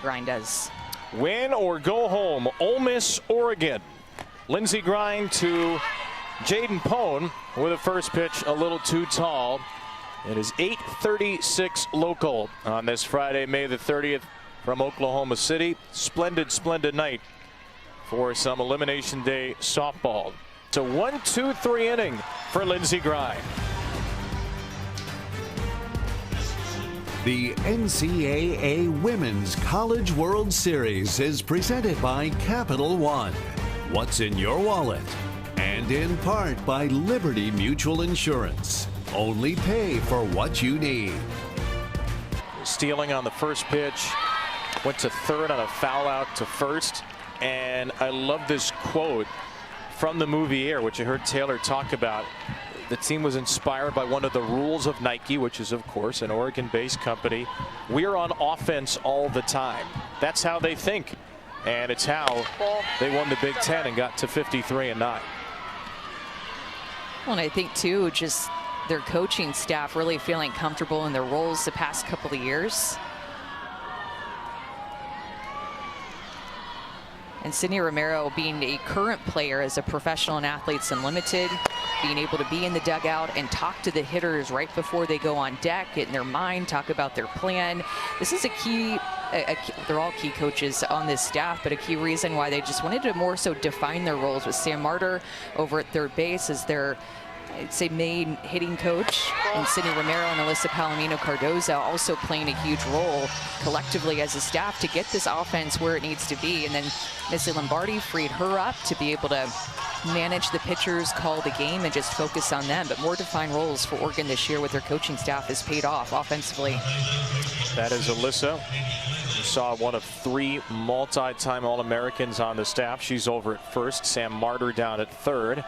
Grind does. Win or go home. Ole Miss, Oregon. Lindsey Grind to Jaden Pone with a first pitch a little too tall. It is 8:36 local on this Friday, May the 30th from Oklahoma City. Splendid, splendid night for some Elimination Day softball. It's a 1-2-3 inning for Lindsey Grind. The NCAA Women's College World Series is presented by Capital One. What's in your wallet? And in part by Liberty Mutual Insurance. Only pay for what you need. Stealing on the first pitch. Went to third on a foul out to first. And I love this quote from the movie Air, which I heard Taylor talk about. The team was inspired by one of the rules of Nike, which is, of course, an Oregon-based company. We are on offense all the time. That's how they think. And it's how they won the Big Ten and got to 53-9. Well, and I think, too, just their coaching staff really feeling comfortable in their roles the past couple of years. And Sydney Romero being a current player as a professional in Athletes Unlimited, being able to be in the dugout and talk to the hitters right before they go on deck, get in their mind, talk about their plan. This is a key, they're all key coaches on this staff, but a key reason why they just wanted to more so define their roles with Sam Martyr over at third base as their, I'd say, main hitting coach, and Sydney Romero and Alyssa Palomino-Cardoza also playing a huge role collectively as a staff to get this offense where it needs to be. And then Missy Lombardi freed her up to be able to manage the pitchers, call the game, and just focus on them. But more defined roles for Oregon this year with their coaching staff has paid off offensively. That is Alyssa. We saw one of three multi-time All-Americans on the staff. She's over at first. Sam Martyr down at third.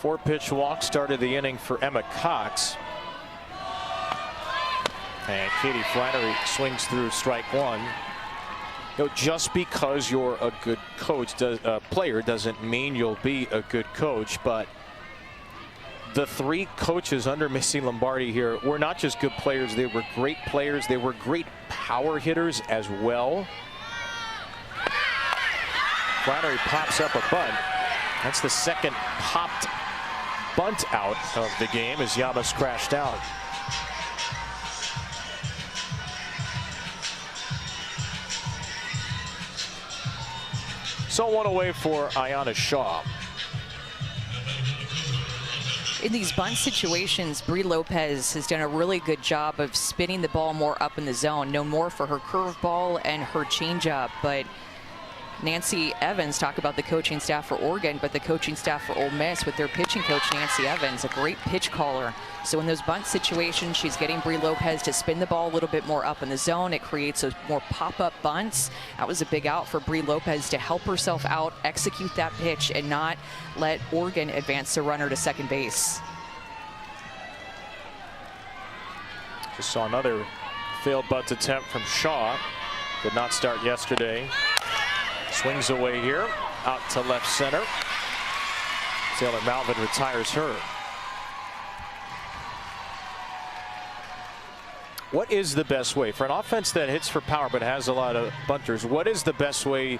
4-pitch walk started the inning for Emma Cox. And Katie Flannery swings through strike one. You know, just because you're a good coach, player, doesn't mean you'll be a good coach. But the three coaches under Missy Lombardi here were not just good players. They were great players. They were great power hitters as well. Flannery pops up a bunt. That's the second popped bunt out of the game as Yamas crashed out. So one away for Ayanna Shaw. In these bunt situations, Brie Lopez has done a really good job of spinning the ball more up in the zone, no more for her curveball and her changeup. But Nancy Evans, talk about the coaching staff for Oregon, but the coaching staff for Ole Miss with their pitching coach, Nancy Evans, a great pitch caller. So in those bunt situations, she's getting Brie Lopez to spin the ball a little bit more up in the zone. It creates those more pop-up bunts. That was a big out for Brie Lopez to help herself out, execute that pitch, and not let Oregon advance the runner to second base. Just saw another failed bunt attempt from Shaw. Did not start yesterday. Swings away here, out to left center. Taylor Malvin retires her. What is the best way for an offense that hits for power but has a lot of bunters? What is the best way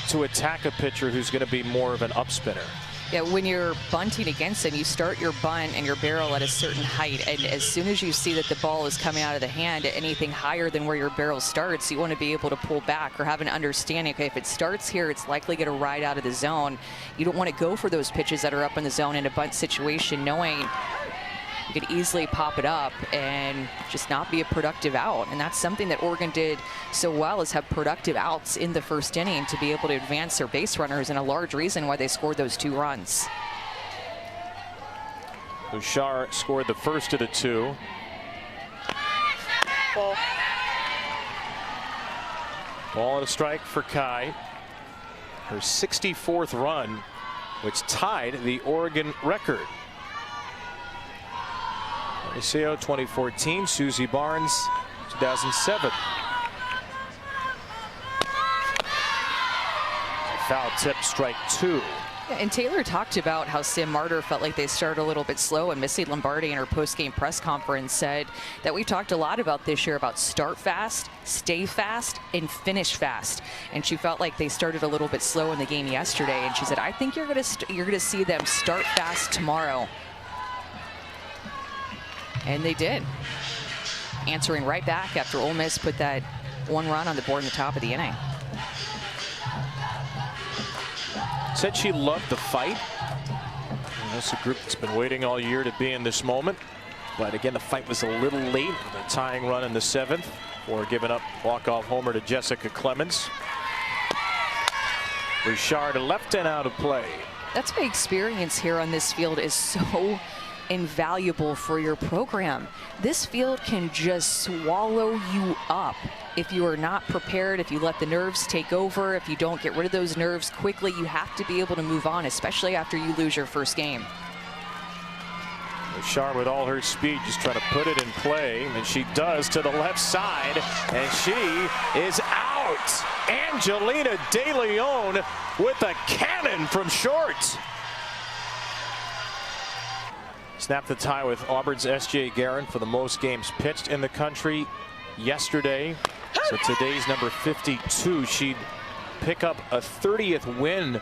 to attack a pitcher who's going to be more of an up spinner? Yeah, when you're bunting against them, you start your bunt and your barrel at a certain height, and as soon as you see that the ball is coming out of the hand at anything higher than where your barrel starts, you want to be able to pull back or have an understanding, okay, if it starts here, it's likely going to ride out of the zone. You don't want to go for those pitches that are up in the zone in a bunt situation, knowing you could easily pop it up and just not be a productive out. And that's something that Oregon did so well, is have productive outs in the first inning to be able to advance their base runners, and a large reason why they scored those 2 runs. Bouchard scored the first of the 2. Ball and a strike for Kai. Her 64th run, which tied the Oregon record. Iseo 2014, Susie Barnes 2007. Foul tip, strike 2. And Taylor talked about how Sam Marder felt like they started a little bit slow, and Missy Lombardi in her post-game press conference said that we talked a lot about this year about start fast, stay fast, and finish fast. And she felt like they started a little bit slow in the game yesterday, and she said, I think you're gonna see them start fast tomorrow. And they did, answering right back after Ole Miss put that one run on the board in the top of the inning. Said she loved the fight. And that's a group that's been waiting all year to be in this moment. But again, the fight was a little late with a tying run in the 7th or giving up walk-off homer to Jessica Clemens. Richard left and out of play. That's why experience here on this field is so invaluable for your program. This field can just swallow you up if you are not prepared, if you let the nerves take over, if you don't get rid of those nerves quickly. You have to be able to move on, especially after you lose your first game. Richard with all her speed just trying to put it in play, and she does to the left side, and she is out. Angelina De Leon with a cannon from short. Snapped the tie with Auburn's S.J. Guerin for the most games pitched in the country yesterday. So today's number 52. She'd pick up a 30th win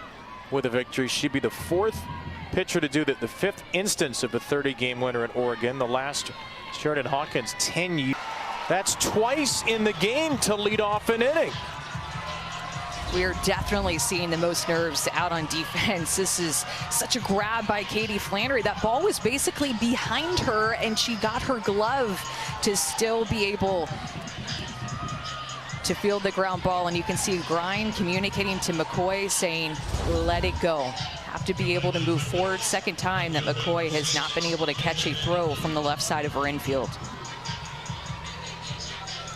with a victory. She'd be the 4th pitcher to do that, the 5th instance of a 30-game winner at Oregon. The last, Sheridan Hawkins, 10 years. That's twice in the game to lead off an inning. We are definitely seeing the most nerves out on defense. This is such a grab by Katie Flannery. That ball was basically behind her, and she got her glove to still be able to field the ground ball. And you can see Grind communicating to McCoy saying, let it go. Have to be able to move forward. Second time that McCoy has not been able to catch a throw from the left side of her infield.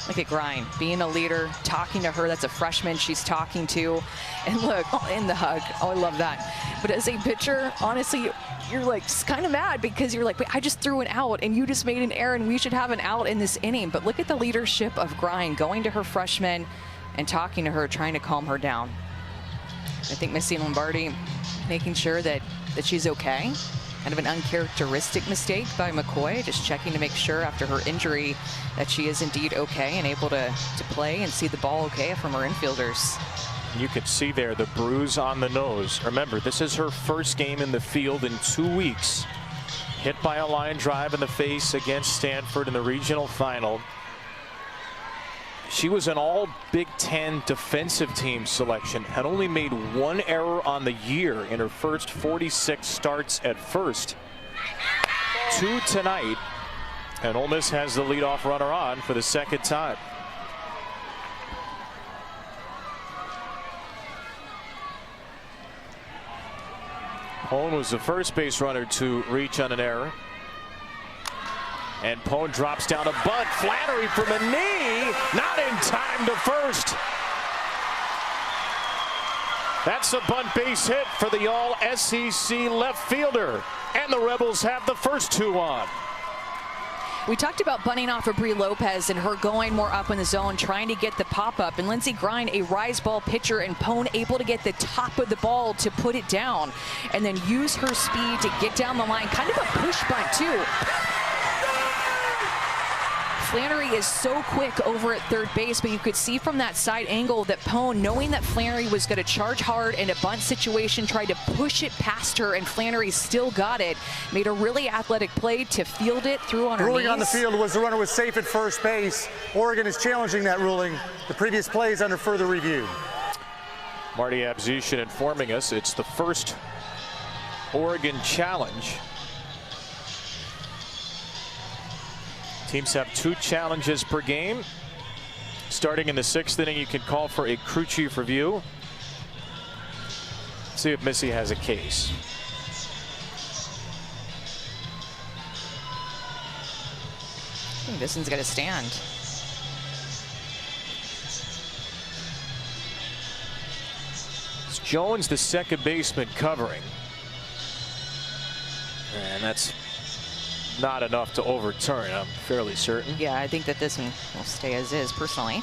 Look at Grind being a leader, talking to her. That's a freshman she's talking to. And look, in the hug. Oh, I love that. But as a pitcher, honestly, you're like kind of mad because you're like, wait, I just threw an out and you just made an error and we should have an out in this inning. But look at the leadership of Grind going to her freshman and talking to her, trying to calm her down. I think Missy Lombardi making sure that she's okay. Kind of an uncharacteristic mistake by McCoy, just checking to make sure after her injury that she is indeed okay and able to play and see the ball okay from her infielders. You can see there the bruise on the nose. Remember, this is her first game in the field in 2 weeks. Hit by a line drive in the face against Stanford in the regional final. She was an all Big Ten defensive team selection, had only made 1 error on the year in her first 46 starts at first. 2 tonight, and Ole Miss has the leadoff runner on for the 2nd time. Pone was the first base runner to reach on an error. And Pone drops down a bunt. Flannery from a knee, not in time to first. That's a bunt base hit for the all-SEC left fielder. And the Rebels have the first 2 on. We talked about bunting off of Brie Lopez and her going more up in the zone, trying to get the pop-up. And Lindsey Grind, a rise ball pitcher, and Pone able to get the top of the ball to put it down. And then use her speed to get down the line. Kind of a push bunt, too. Flannery is so quick over at third base, but you could see from that side angle that Pone, knowing that Flannery was going to charge hard in a bunt situation, tried to push it past her, and Flannery still got it. Made a really athletic play to field it through on her knees. The ruling on the field was the runner was safe at first base. Oregon is challenging that ruling. The previous play is under further review. Marty Abzushin informing us it's the first Oregon challenge. Teams have 2 challenges per game. Starting in the 6th inning, you can call for a crew chief review. See if Missy has a case. I think this one's going to stand. It's Jones, the second baseman, covering. And that's not enough to overturn, I'm fairly certain. Yeah, I think that this one will stay as is, personally.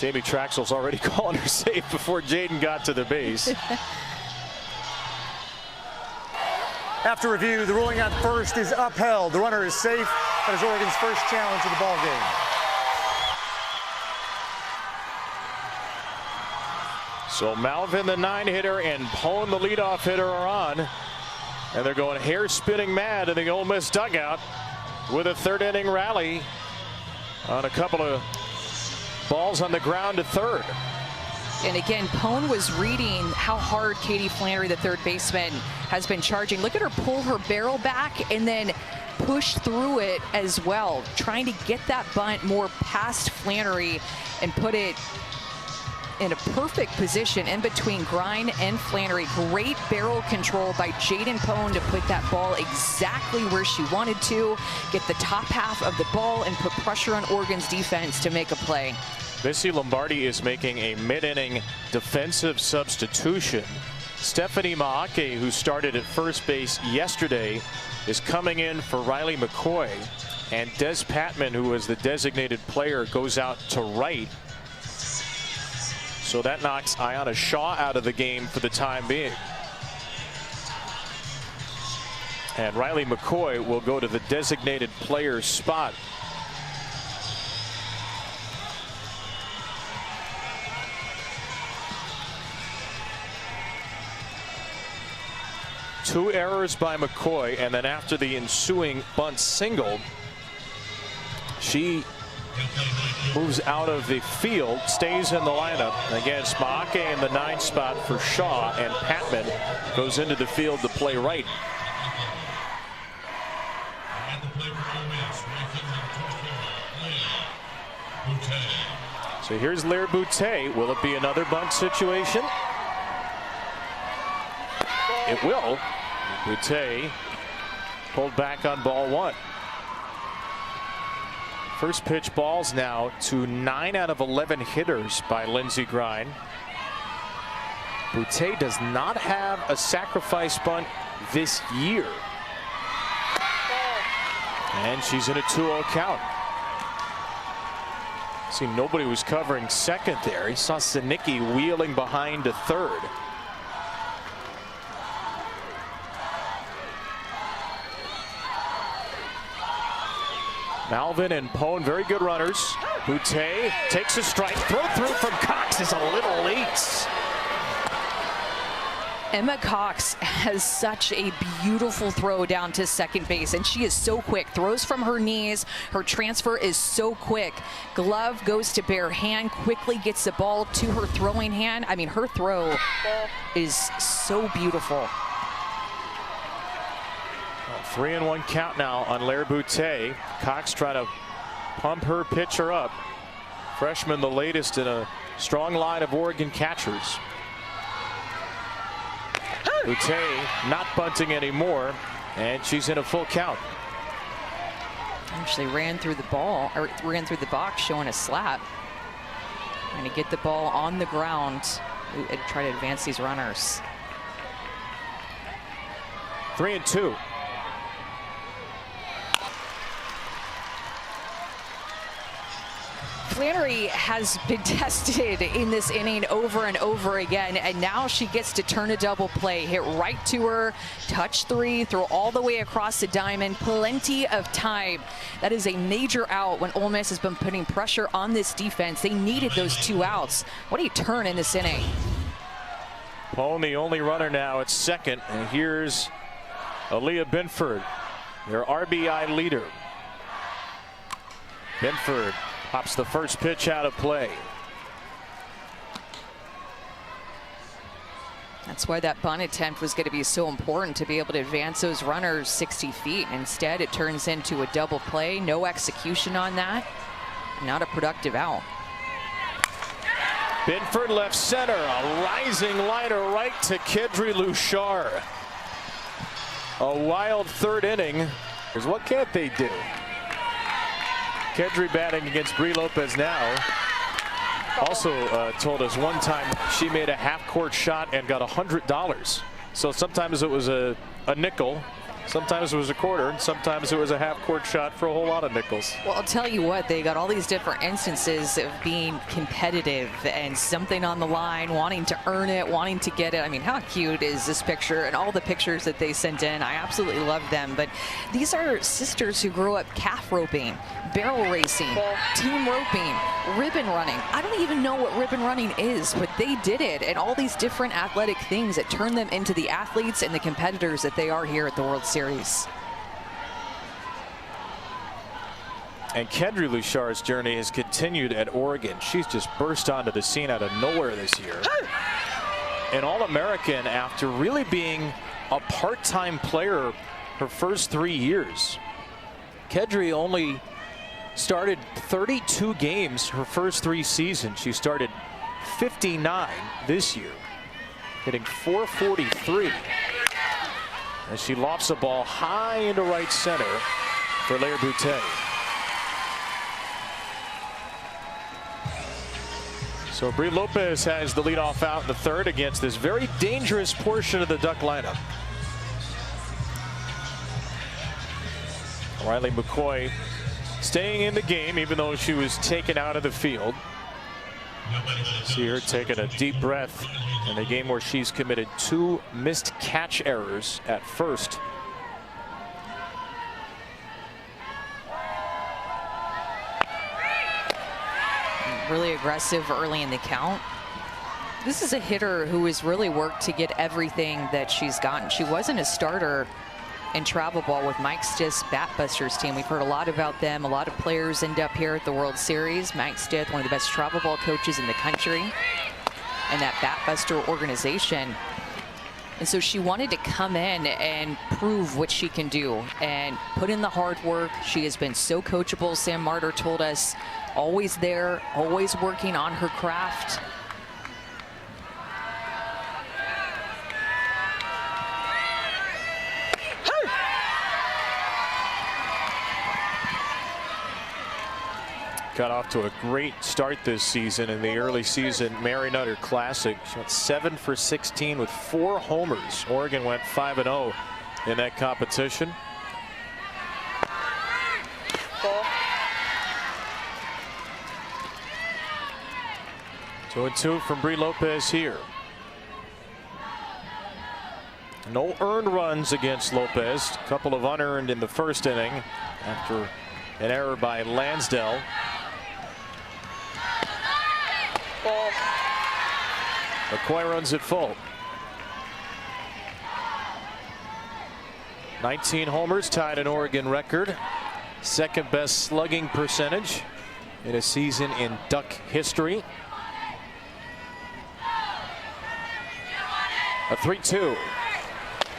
Jamie Traxel's already calling her safe before Jaden got to the base. After review, the ruling on first is upheld. The runner is safe. That is Oregon's first challenge of the ball game. So Malvin, the 9-hitter, and Pone, the leadoff hitter, are on. And they're going hair-spinning mad in the Ole Miss dugout with a third-inning rally on a couple of balls on the ground to third. And again, Pone was reading how hard Katie Flannery, the third baseman, has been charging. Look at her pull her barrel back and then push through it as well, trying to get that bunt more past Flannery and put it in a perfect position in between Grine and Flannery. Great barrel control by Jaden Pone to put that ball exactly where she wanted to, get the top half of the ball and put pressure on Oregon's defense to make a play. Missy Lombardi is making a mid-inning defensive substitution. Stephanie Maake, who started at first base yesterday, is coming in for Riley McCoy. And Des Patman, who was the designated player, goes out to right. So that knocks Ayanna Shaw out of the game for the time being. And Riley McCoy will go to the designated player spot. Two errors by McCoy, and then after the ensuing bunt single, she moves out of the field, stays in the lineup against Maake in the 9 spot for Shaw, and Patman goes into the field to play right. So here's Lair Boutte. Will it be another bunt situation? It will. Boutte pulled back on ball 1. First pitch balls now to 9 out of 11 hitters by Lindsey Grine. Boutte does not have a sacrifice bunt this year. And she's in a 2-0 count. See, nobody was covering second there. He saw Sinicki wheeling behind to third. Malvin and Pone, very good runners. Boutte takes a strike. Throw through from Cox is a little late. Emma Cox has such a beautiful throw down to second base, and she is so quick. Throws from her knees. Her transfer is so quick. Glove goes to bare hand, quickly gets the ball to her throwing hand. I mean, her throw is so beautiful. 3-1 count now on Lair Boutte. Cox trying to pump her pitcher up. Freshman, the latest in a strong line of Oregon catchers. Boutte not bunting anymore, and she's in a full count. Actually ran through the ball, or ran through the box, showing a slap. Trying to get the ball on the ground and try to advance these runners. 3-2. Flannery has been tested in this inning over and over again, and now she gets to turn a double play, hit right to her, touch 3, throw all the way across the diamond, plenty of time. That is a major out when Ole Miss has been putting pressure on this defense. They needed those 2 outs. What a turn in this inning. Pone, the only runner now at second, and here's Aaliyah Binford, their RBI leader. Binford pops the first pitch out of play. That's why that bunt attempt was going to be so important, to be able to advance those runners 60 feet. Instead, it turns into a double play. No execution on that. Not a productive out. Binford left center. A rising liner right to Kedri Lushar. A wild third inning. Here's what can't they do? Kedri batting against Brie Lopez now. Also told us one time she made a half-court shot and got $100. So sometimes it was a nickel. Sometimes it was a quarter, and sometimes it was a half-court shot for a whole lot of nickels. Well, I'll tell you what, they got all these different instances of being competitive and something on the line, wanting to earn it, wanting to get it. I mean, how cute is this picture and all the pictures that they sent in? I absolutely love them. But these are sisters who grew up calf roping, barrel racing, team roping, ribbon running. I don't even know what ribbon running is, but they did it, and all these different athletic things that turned them into the athletes and the competitors that they are here at the World Series. And Kendra Luchard's journey has continued at Oregon. She's just burst onto the scene out of nowhere this year. An All-American after really being a part-time player her first 3 years. Kedri only started 32 games her first 3 seasons. She started 59 this year, hitting .443. As she lofts the ball high into right center for Lair Boutet. So Brie Lopez has the leadoff out in the third against this very dangerous portion of the Duck lineup. Riley McCoy staying in the game even though she was taken out of the field. See her taking a deep breath in a game where she's committed 2 missed catch errors at first. Really aggressive early in the count. This is a hitter who has really worked to get everything that she's gotten. She wasn't a starter in travel ball with Mike Stith's Batbusters team. We've heard a lot about them. A lot of players end up here at the World Series. Mike Stith, one of the best travel ball coaches in the country, and that Batbuster organization. And so she wanted to come in and prove what she can do and put in the hard work. She has been so coachable, Sam Marder told us, always there, always working on her craft. Got off to a great start this season in the early season Mary Nutter Classic. She went 7 for 16 with 4 homers. Oregon went 5-0 in that competition. Ball. 2-2 from Brie Lopez here. No earned runs against Lopez. A couple of unearned in the first inning after an error by Lansdell. Ball. McCoy runs it full. 19 homers, tied an Oregon record. Second best slugging percentage in a season in Duck history. A 3-2.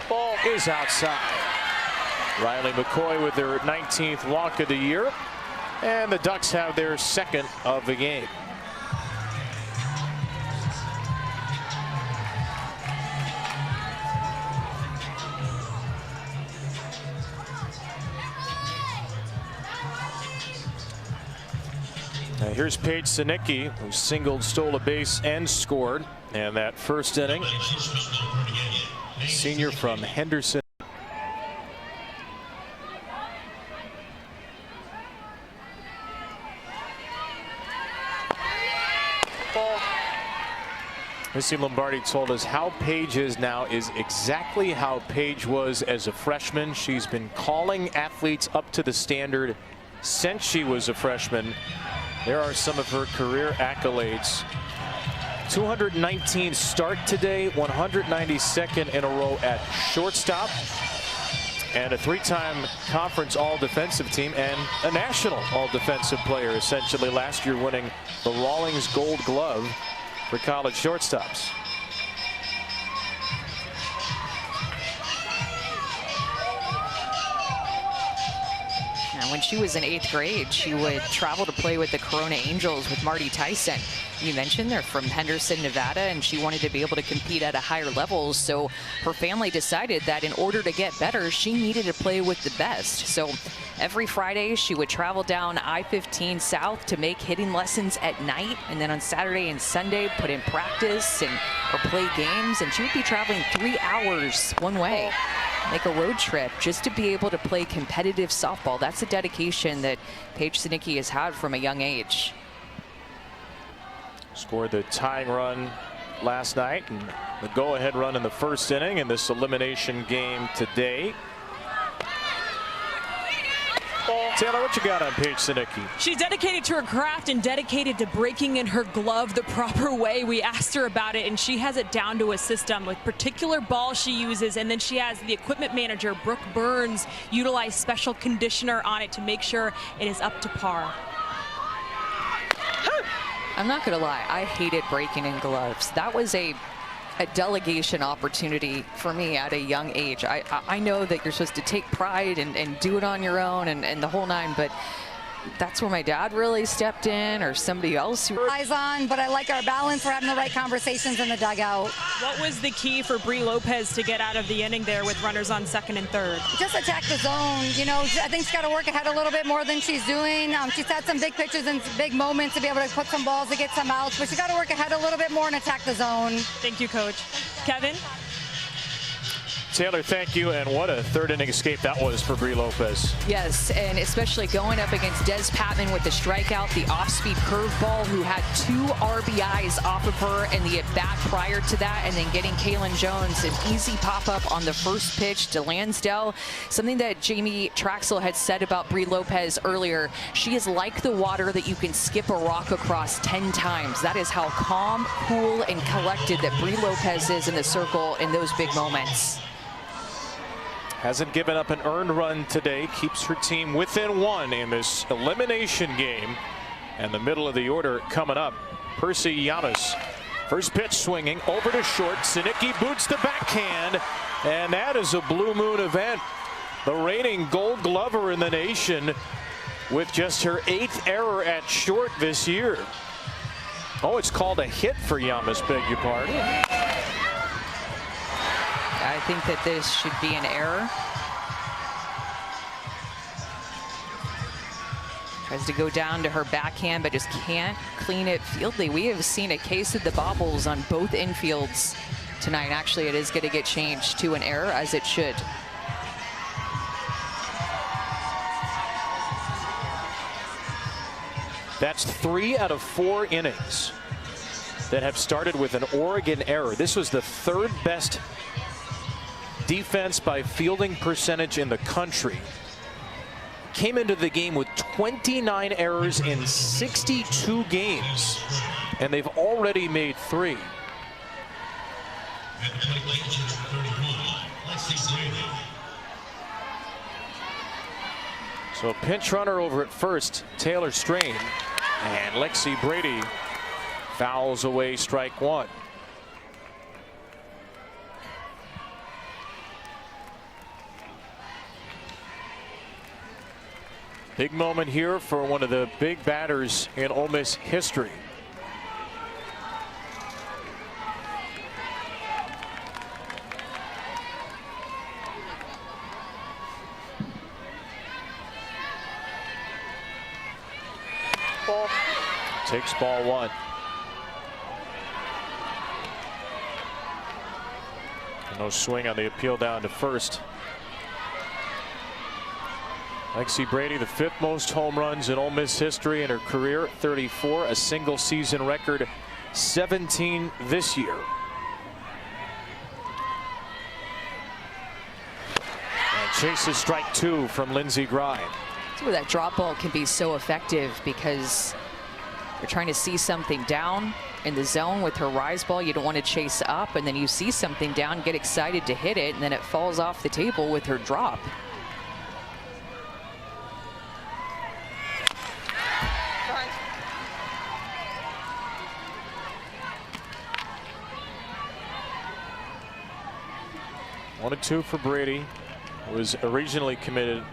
Ball is outside. Riley McCoy with their 19th walk of the year. And the Ducks have their second of the game. Now here's Paige Sinicki, who singled, stole a base, and scored. And that first inning, senior from Henderson. Missy Lombardi told us how Paige is now is exactly how Paige was as a freshman. She's been calling athletes up to the standard since she was a freshman. There are some of her career accolades. 219 start today, 192nd in a row at shortstop, and a 3-time conference all-defensive team and a national all-defensive player, essentially last year winning the Rawlings Gold Glove for college shortstops. And when she was in 8th grade, she would travel to play with the Corona Angels with Marty Tyson. You mentioned they're from Henderson, Nevada, and she wanted to be able to compete at a higher level. So her family decided that in order to get better, she needed to play with the best. So every Friday, she would travel down I-15 South to make hitting lessons at night. And then on Saturday and Sunday, put in practice or play games. And she would be traveling 3 hours one way. make a road trip just to be able to play competitive softball. That's a dedication that Paige Sinicki has had from a young age. Scored the tying run last night and the go-ahead run in the first inning in this elimination game today. Taylor, what you got on Paige Sinicki? She's dedicated to her craft and dedicated to breaking in her glove the proper way. We asked her about it, and she has it down to a system with particular balls she uses, and then she has the equipment manager, Brooke Burns, utilize special conditioner on it to make sure it is up to par. I'm not going to lie, I hated breaking in gloves. That was a delegation opportunity for me at a young age. I know that you're supposed to take pride and do it on your own and the whole nine, but that's where my dad really stepped in, or somebody else. Eyes on, but I like our balance. We're having the right conversations in the dugout. What was the key for Brie Lopez to get out of the inning there with runners on second and third? Just attack the zone. You know, I think she's got to work ahead a little bit more than she's doing. She's had some big pitches and big moments to be able to put some balls to get some outs, but she's got to work ahead a little bit more and attack the zone. Thank you, Coach. Kevin? Taylor, thank you. And what a third inning escape that was for Brie Lopez. Yes, and especially going up against Des Patman with the strikeout, the off-speed curveball, who had 2 RBIs off of her in the at-bat prior to that, and then getting Kaylin Jones an easy pop-up on the first pitch to Lansdale. Something that Jamie Traxel had said about Brie Lopez earlier, she is like the water that you can skip a rock across 10 times. That is how calm, cool, and collected that Brie Lopez is in the circle in those big moments. Hasn't given up an earned run today, keeps her team within 1 in this elimination game. And the middle of the order coming up, Percy Yamas. First pitch swinging over to short. Sinicki boots the backhand, and that is a Blue Moon event. The reigning Gold Glover in the nation with just her 8th error at short this year. Oh, it's called a hit for Yamas, beg your pardon. I think that this should be an error. Tries to go down to her backhand, but just can't clean it fieldly. We have seen a case of the bobbles on both infields tonight. Actually, it is going to get changed to an error, as it should. That's 3 out of 4 innings that have started with an Oregon error. This was the 3rd best defense by fielding percentage in the country. Came into the game with 29 errors in 62 games, and they've already made 3. So a pinch runner over at first, Taylor Strain, and Lexi Brady fouls away strike 1. Big moment here for one of the big batters in Ole Miss history. Ball. Takes ball 1. No swing on the appeal down to first. Lexi Brady, the 5th most home runs in Ole Miss history in her career, 34, a single season record, 17 this year. And chases strike 2 from Lindsey Grine. That's where that drop ball can be so effective, because you're trying to see something down in the zone with her rise ball. You don't want to chase up, and then you see something down, get excited to hit it, and then it falls off the table with her drop. One and 2 for Brady. Was originally committed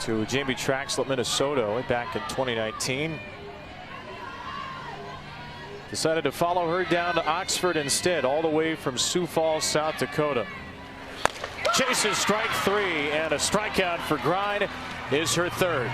to Jamie Traxel at Minnesota way back in 2019. Decided to follow her down to Oxford instead, all the way from Sioux Falls, South Dakota. Chases strike 3, and a strikeout for Grine is her 3rd.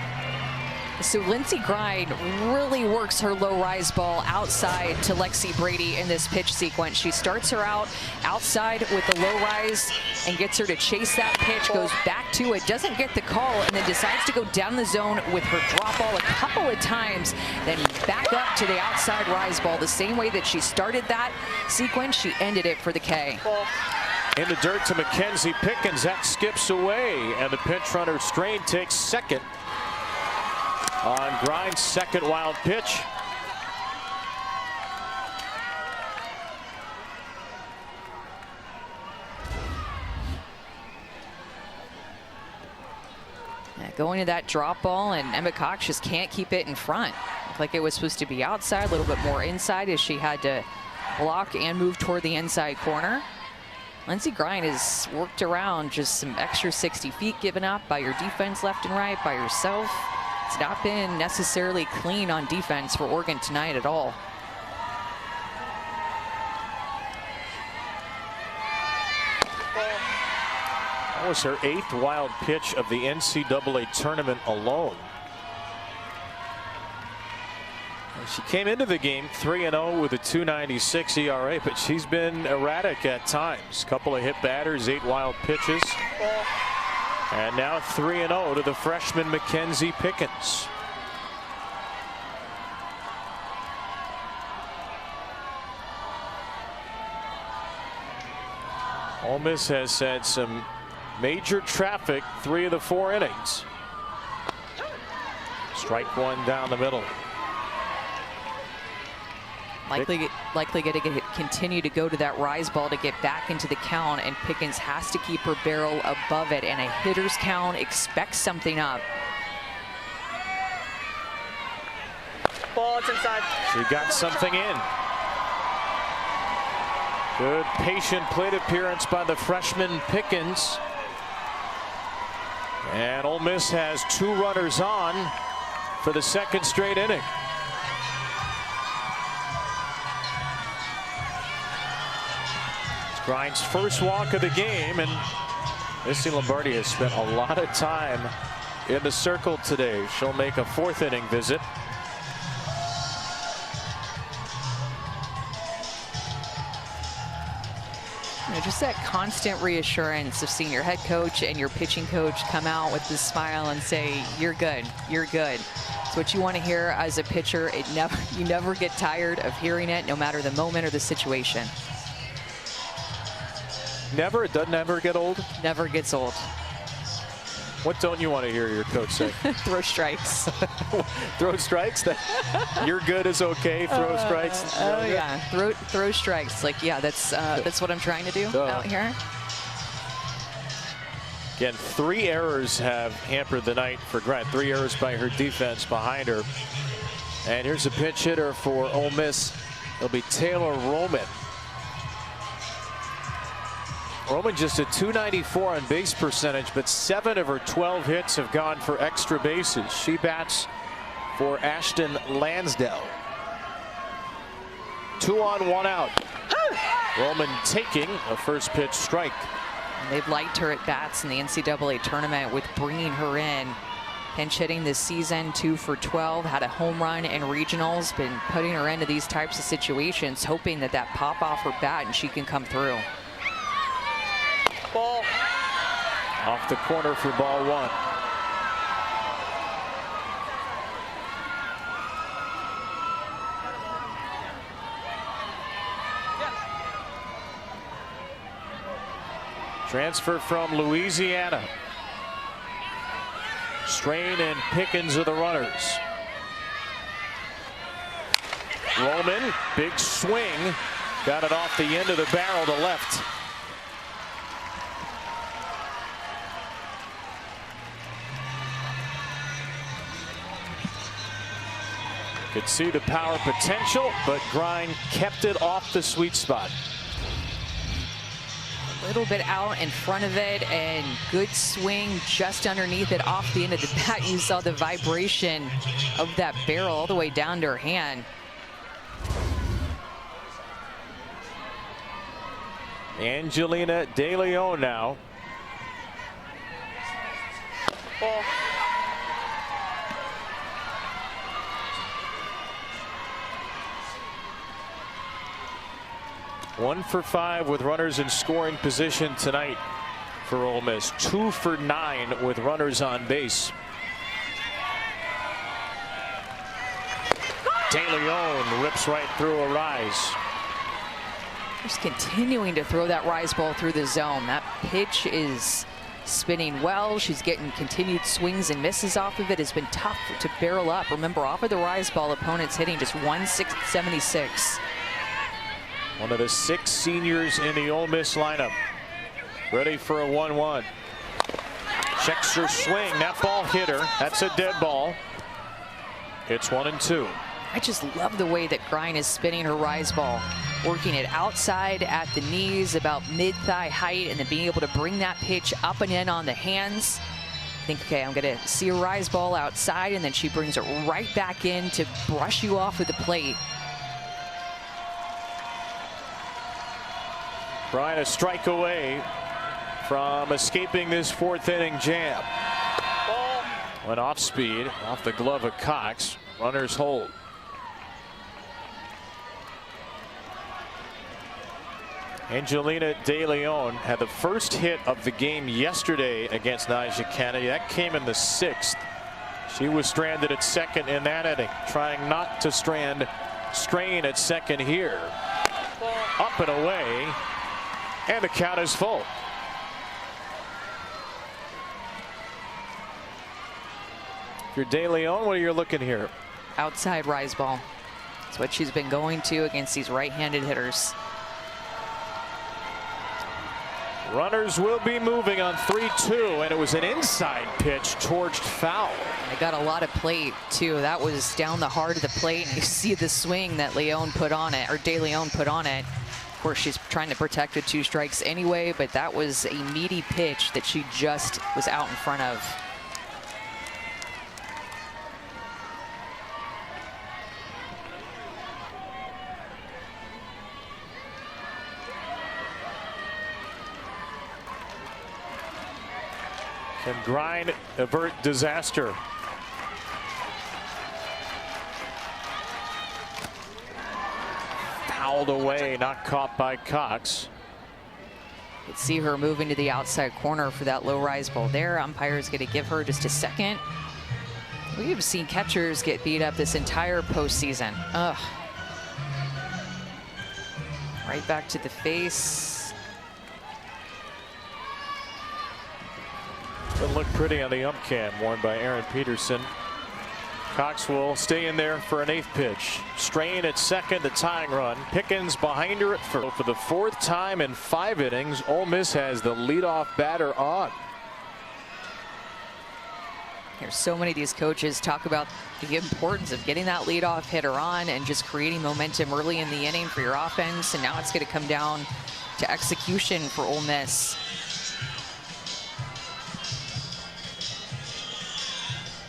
So Lindsey Grind really works her low rise ball outside to Lexi Brady in this pitch sequence. She starts her out outside with the low rise and gets her to chase that pitch, goes back to it, doesn't get the call, and then decides to go down the zone with her drop ball a couple of times, then back up to the outside rise ball. The same way that she started that sequence, she ended it for the K. In the dirt to Mackenzie Pickens. That skips away, and the pinch runner Strain takes second on Grind's second wild pitch. Going to that drop ball, and Emma Cox just can't keep it in front. Looked like it was supposed to be outside, a little bit more inside, as she had to block and move toward the inside corner. Lindsey Grind has worked around just some extra 60 feet given up by your defense left and right, by yourself. It's not been necessarily clean on defense for Oregon tonight at all. That was her 8th wild pitch of the NCAA tournament alone. She came into the game 3-0 with a 2.96 ERA, but she's been erratic at times. Couple of hit batters, 8 wild pitches. And now 3-0 to the freshman Mackenzie Pickens. Ole Miss has had some major traffic 3 of the 4 innings. Strike one down the middle. Likely going to continue to go to that rise ball to get back into the count, and Pickens has to keep her barrel above it, and a hitter's count expects something up. Ball, it's inside. She got something in. Good patient plate appearance by the freshman Pickens. And Ole Miss has 2 runners on for the 2nd straight inning. Grind's first walk of the game, and Missy Lombardi has spent a lot of time in the circle today. She'll make a 4th inning visit. You know, just that constant reassurance of seeing your head coach and your pitching coach come out with this smile and say, "You're good, you're good." It's what you want to hear as a pitcher. You never get tired of hearing it, no matter the moment or the situation. Never? It doesn't ever get old? Never gets old. What don't you want to hear your coach say? Throw strikes. Throw strikes? You're good is okay. Throw strikes? Oh yeah, throw strikes. Like, yeah, that's what I'm trying to do out here. Again, 3 errors have hampered the night for Grant. 3 errors by her defense behind her. And here's a pinch hitter for Ole Miss. It'll be Taylor Roman. Roman just a 294 on base percentage, but 7 of her 12 hits have gone for extra bases. She bats for Ashton Lansdale. 2 on, 1 out. Roman taking a first pitch strike. And they've liked her at bats in the NCAA tournament with bringing her in. Pinch hitting this season, 2 for 12, had a home run in regionals, been putting her into these types of situations, hoping that pop off her bat and she can come through. Ball. Off the corner for ball 1. Transfer from Louisiana. Strain and Pickens are the runners. Roman, big swing, got it off the end of the barrel to left. Could see the power potential, but Grind kept it off the sweet spot. A little bit out in front of it, and good swing just underneath it off the end of the bat. You saw the vibration of that barrel all the way down to her hand. Angelina De Leon now. 1 for 5 with runners in scoring position tonight for Ole Miss. 2 for 9 with runners on base. De Leon rips right through a rise. Just continuing to throw that rise ball through the zone. That pitch is spinning well. She's getting continued swings and misses off of it. It's been tough to barrel up. Remember, off of the rise ball, opponents hitting just 176. One of the 6 seniors in the Ole Miss lineup. Ready for a 1-1. Checks her swing. That ball hit her. That's a dead ball. It's 1-2. I just love the way that Grine is spinning her rise ball, working it outside at the knees, about mid-thigh height, and then being able to bring that pitch up and in on the hands. I think, okay, I'm going to see a rise ball outside, and then she brings it right back in to brush you off of the plate. Bryan a strike away from escaping this 4th inning jam. Went off speed, off the glove of Cox. Runners hold. Angelina De Leon had the first hit of the game yesterday against Nyjah Kennedy. That came in the 6th. She was stranded at second in that inning, trying not to strain at second here. Up and away, and the count is full. If you're De Leon, what are you looking here? Outside rise ball. That's what she's been going to against these right-handed hitters. Runners will be moving on 3-2, and it was an inside pitch towards foul. They got a lot of plate too. That was down the heart of the plate, and you see the swing that Leon put on it, or De Leon put on it. Of course, she's trying to protect with 2 strikes anyway, but that was a meaty pitch that she just was out in front of. Can Grine avert disaster? Fouled away, not caught by Cox. You can see her moving to the outside corner for that low rise ball there. Umpire's going to give her just a second. We've seen catchers get beat up this entire postseason. Ugh. Right back to the face. Doesn't look pretty on the ump cam, worn by Aaron Peterson. Cox will stay in there for an 8th pitch. Strain at second, the tying run. Pickens behind her at first. For the 4th time in 5 innings, Ole Miss has the leadoff batter on. There's so many of these coaches talk about the importance of getting that leadoff hitter on and just creating momentum early in the inning for your offense. And now it's going to come down to execution for Ole Miss.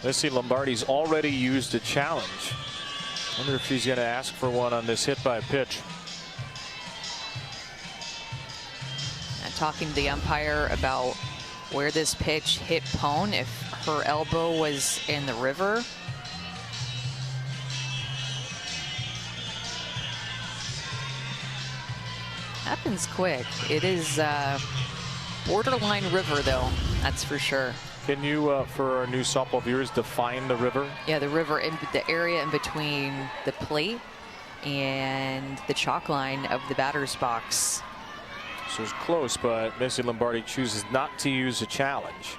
Missy Lombardi's already used a challenge. Wonder if she's going to ask for one on this hit by pitch. And talking to the umpire about where this pitch hit Pone, if her elbow was in the river. Happens quick. It is borderline river, though, that's for sure. Can you, for our new softball viewers, define the river? Yeah, the river, in the area in between the plate and the chalk line of the batter's box. So it's close, but Missy Lombardi chooses not to use a challenge.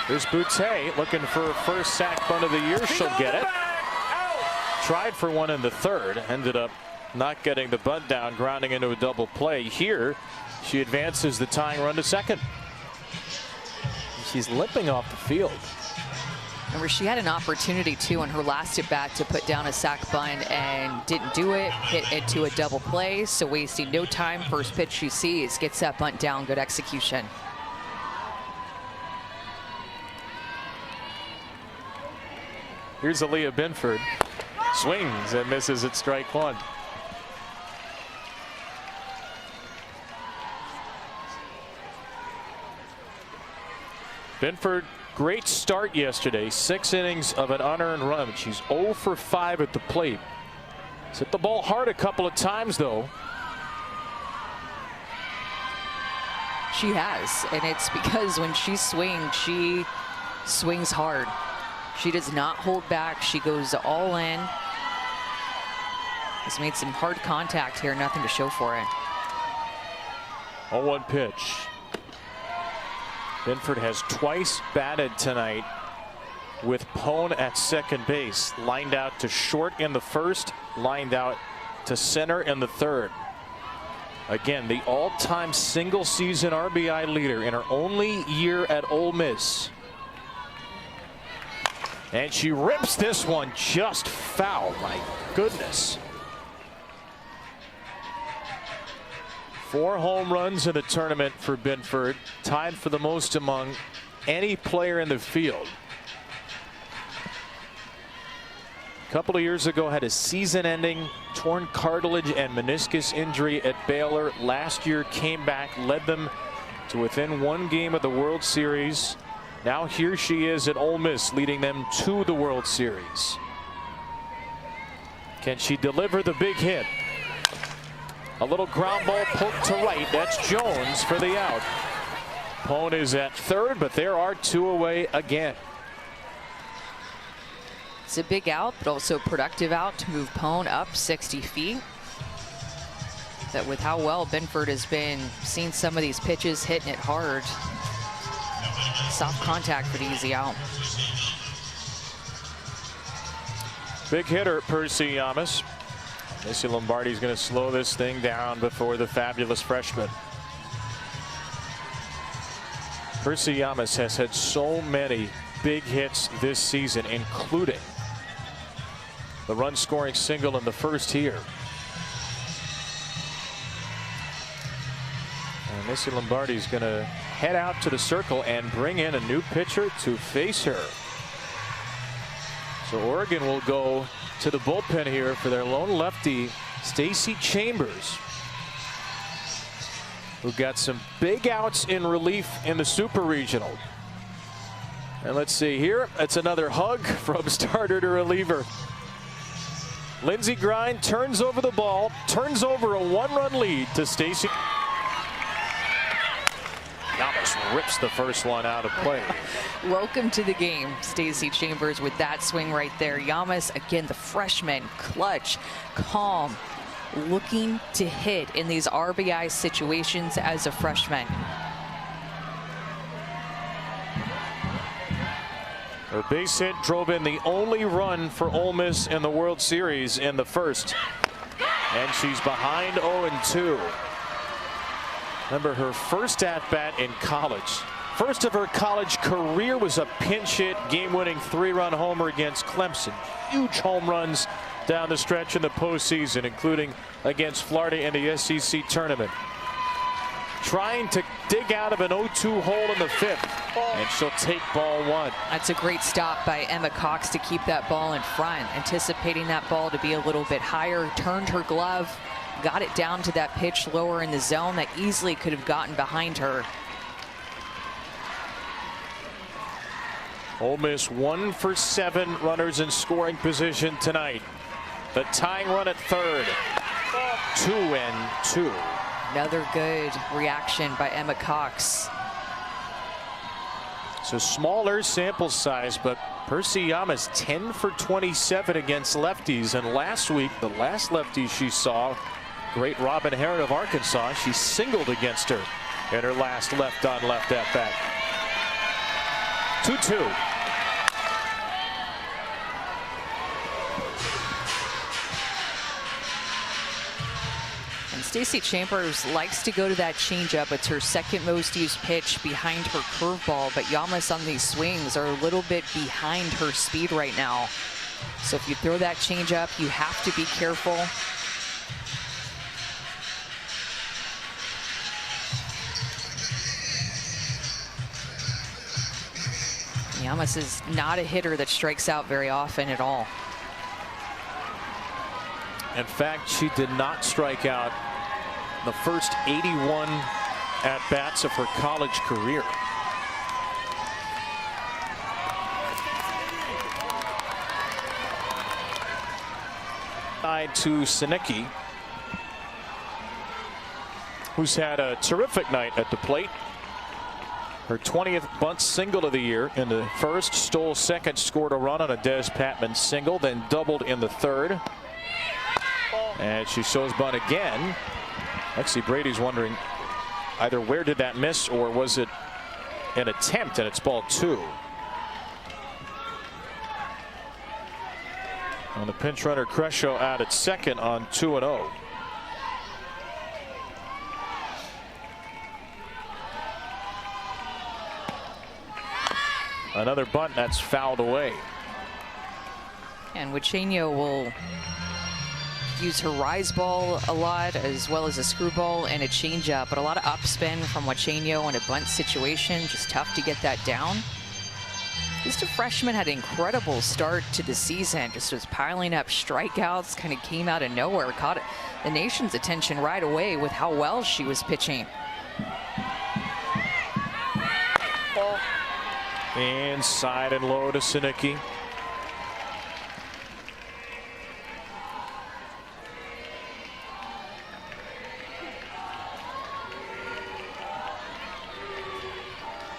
There's Boutte looking for her first sack bunt of the year. She'll get it. Tried for one in the 3rd. Ended up not getting the bunt down, grounding into a double play. Here, she advances the tying run to second. She's limping off the field. Remember, she had an opportunity too in her last at bat to put down a sack bunt and didn't do it. Hit into a double play, so wasting no time. First pitch she sees, gets that bunt down. Good execution. Here's Aaliyah Binford. Swings and misses at strike 1. Binford, great start yesterday. 6 innings of an unearned run. She's 0 for 5 at the plate. She's hit the ball hard a couple of times, though. she has, and it's because when she swings hard. She does not hold back. She goes all in. Has made some hard contact here, nothing to show for it. 0-1 pitch. Binford has twice batted tonight with Pone at second base. Lined out to short in the first, lined out to center in the third. Again, the all-time single season RBI leader in her only year at Ole Miss. And she rips this one just foul. My goodness. 4 home runs in the tournament for Binford, tied for the most among any player in the field. A couple of years ago had a season-ending torn cartilage and meniscus injury at Baylor. Last year came back, led them to within 1 game of the World Series. Now here she is at Ole Miss, leading them to the World Series. Can she deliver the big hit? A little ground ball poked to right. That's Jones for the out. Pone is at third, but there are 2 away again. It's a big out, but also productive out to move Pone up 60 feet. That with how well Binford has been seeing some of these pitches, hitting it hard. Soft contact for the easy out. Big hitter, Percy Yamas. Missy Lombardi's going to slow this thing down before the fabulous freshman. Percy Yamas has had so many big hits this season, including the run-scoring single in the first here. And Missy Lombardi's going to head out to the circle and bring in a new pitcher to face her. So Oregon will go to the bullpen here for their lone lefty, Stacy Chambers, who got some big outs in relief in the Super Regional. And let's see here, it's another hug from starter to reliever. Lindsey Grind turns over the ball, turns over a 1-run lead to Stacy. Yamas rips the first one out of play. Welcome to the game, Stacy Chambers, with that swing right there. Yamas, again, the freshman, clutch, calm, looking to hit in these RBI situations as a freshman. Her base hit drove in the only run for Ole Miss in the World Series in the first. And she's behind 0-2. Remember, her first at-bat in college. First of her college career was a pinch hit, game-winning 3-run homer against Clemson. Huge home runs down the stretch in the postseason, including against Florida in the SEC tournament. Trying to dig out of an 0-2 hole in the 5th, and she'll take ball 1. That's a great stop by Emma Cox to keep that ball in front, anticipating that ball to be a little bit higher, turned her glove, got it down to that pitch lower in the zone that easily could have gotten behind her. Ole Miss 1 for 7 runners in scoring position tonight. The tying run at third. 2-2. Another good reaction by Emma Cox. So smaller sample size, but Percy Yamas 10 for 27 against lefties. And last week, the last lefty she saw, great Robin Herron of Arkansas, she singled against her in her last left-on-left at-bat. 2-2. And Stacy Chambers likes to go to that changeup. It's her second most used pitch behind her curveball, but Yamas on these swings are a little bit behind her speed right now. So if you throw that changeup, you have to be careful. Yamas is not a hitter that strikes out very often at all. In fact, she did not strike out the first 81 at-bats of her college career. To Sinecki, who's had a terrific night at the plate. Her 20th bunt single of the year in the first, stole second, scored a run on a Des Patman single, then doubled in the third. And she shows bunt again. Lexi Brady's wondering either where did that miss or was it an attempt, and it's ball 2. And the pinch runner Crescio out at second on 2-0. Another bunt that's fouled away. And Wachenio will use her rise ball a lot, as well as a screwball and a changeup, but a lot of upspin from Wachenio in a bunt situation. Just tough to get that down. Just a freshman, had an incredible start to the season. Just was piling up strikeouts, kind of came out of nowhere, caught the nation's attention right away with how well she was pitching. Inside and low to Sinicki.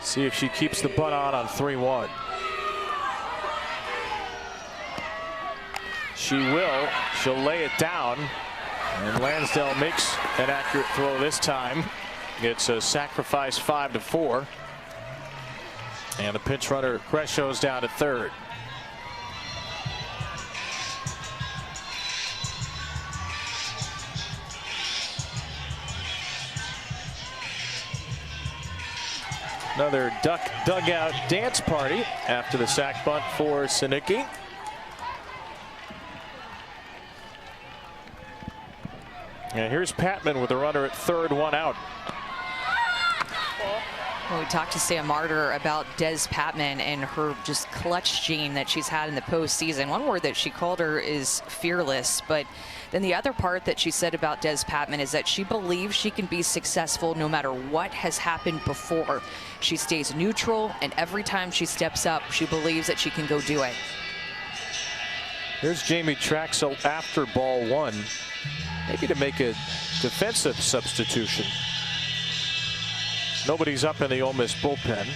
See if she keeps the bunt on 3-1. She will. She'll lay it down. And Lansdale makes an accurate throw this time. It's a sacrifice 5-4. And the pinch runner Crescio's down to third. Another dugout dance party after the sac bunt for Sinicki. And here's Patman with a runner at third, 1 out. Well, we talked to Sam Martyr about Des Patman and her just clutch gene that she's had in the postseason. One word that she called her is fearless, but then the other part that she said about Des Patman is that she believes she can be successful no matter what has happened before. She stays neutral, and every time she steps up, she believes that she can go do it. Here's Jamie Traxel after ball 1, maybe to make a defensive substitution. Nobody's up in the Ole Miss bullpen.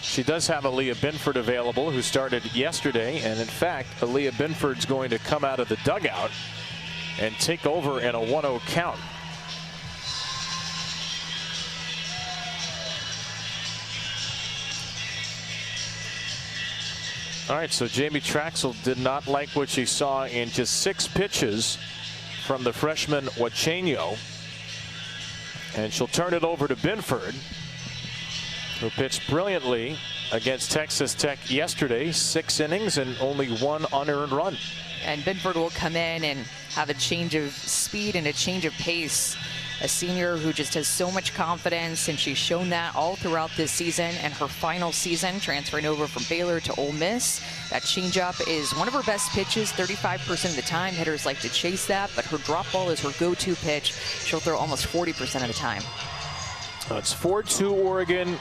She does have Aaliyah Binford available, who started yesterday, and in fact Aaliyah Binford's going to come out of the dugout and take over in a 1-0 count. All right, so Jamie Traxel did not like what she saw in just 6 pitches from the freshman Wachenio, and she'll turn it over to Binford, who pitched brilliantly against Texas Tech yesterday. 6 innings and only 1 unearned run. And Binford will come in and have a change of speed and a change of pace. A senior who just has so much confidence, and she's shown that all throughout this season and her final season, transferring over from Baylor to Ole Miss. That changeup is one of her best pitches 35% of the time. Hitters like to chase that, but her drop ball is her go-to pitch. She'll throw almost 40% of the time. It's 4-2 Oregon,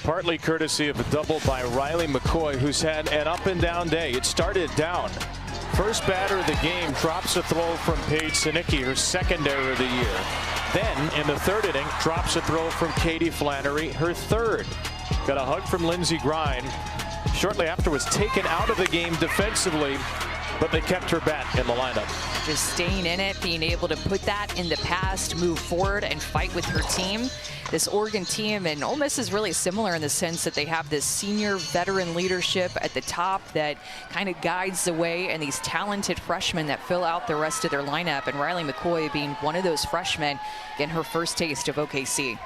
partly courtesy of a double by Riley McCoy, who's had an up and down day. It started down. First batter of the game drops a throw from Paige Sinicki, her 2nd error of the year. Then in the 3rd inning, drops a throw from Katie Flannery, her 3rd. Got a hug from Lindsey Grind. Shortly after was taken out of the game defensively, but they kept her bat in the lineup. Just staying in it, being able to put that in the past, move forward and fight with her team. This Oregon team and Ole Miss is really similar in the sense that they have this senior veteran leadership at the top that kind of guides the way, and these talented freshmen that fill out the rest of their lineup, and Riley McCoy being one of those freshmen getting her first taste of OKC.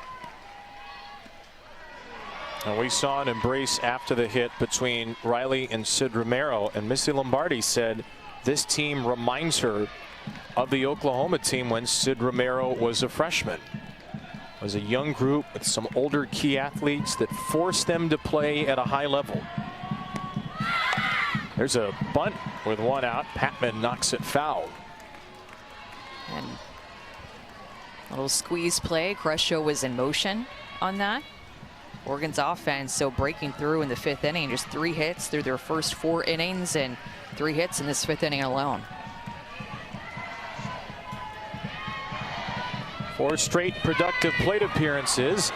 And we saw an embrace after the hit between Riley and Sid Romero, and Missy Lombardi said this team reminds her of the Oklahoma team when Sid Romero was a freshman. It was a young group with some older key athletes that forced them to play at a high level. There's a bunt with 1 out. Patman knocks it foul. And a little squeeze play. Crescio was in motion on that. Oregon's offense so breaking through in the 5th inning. Just 3 hits through their first 4 innings and 3 hits in this 5th inning alone. 4 straight productive plate appearances.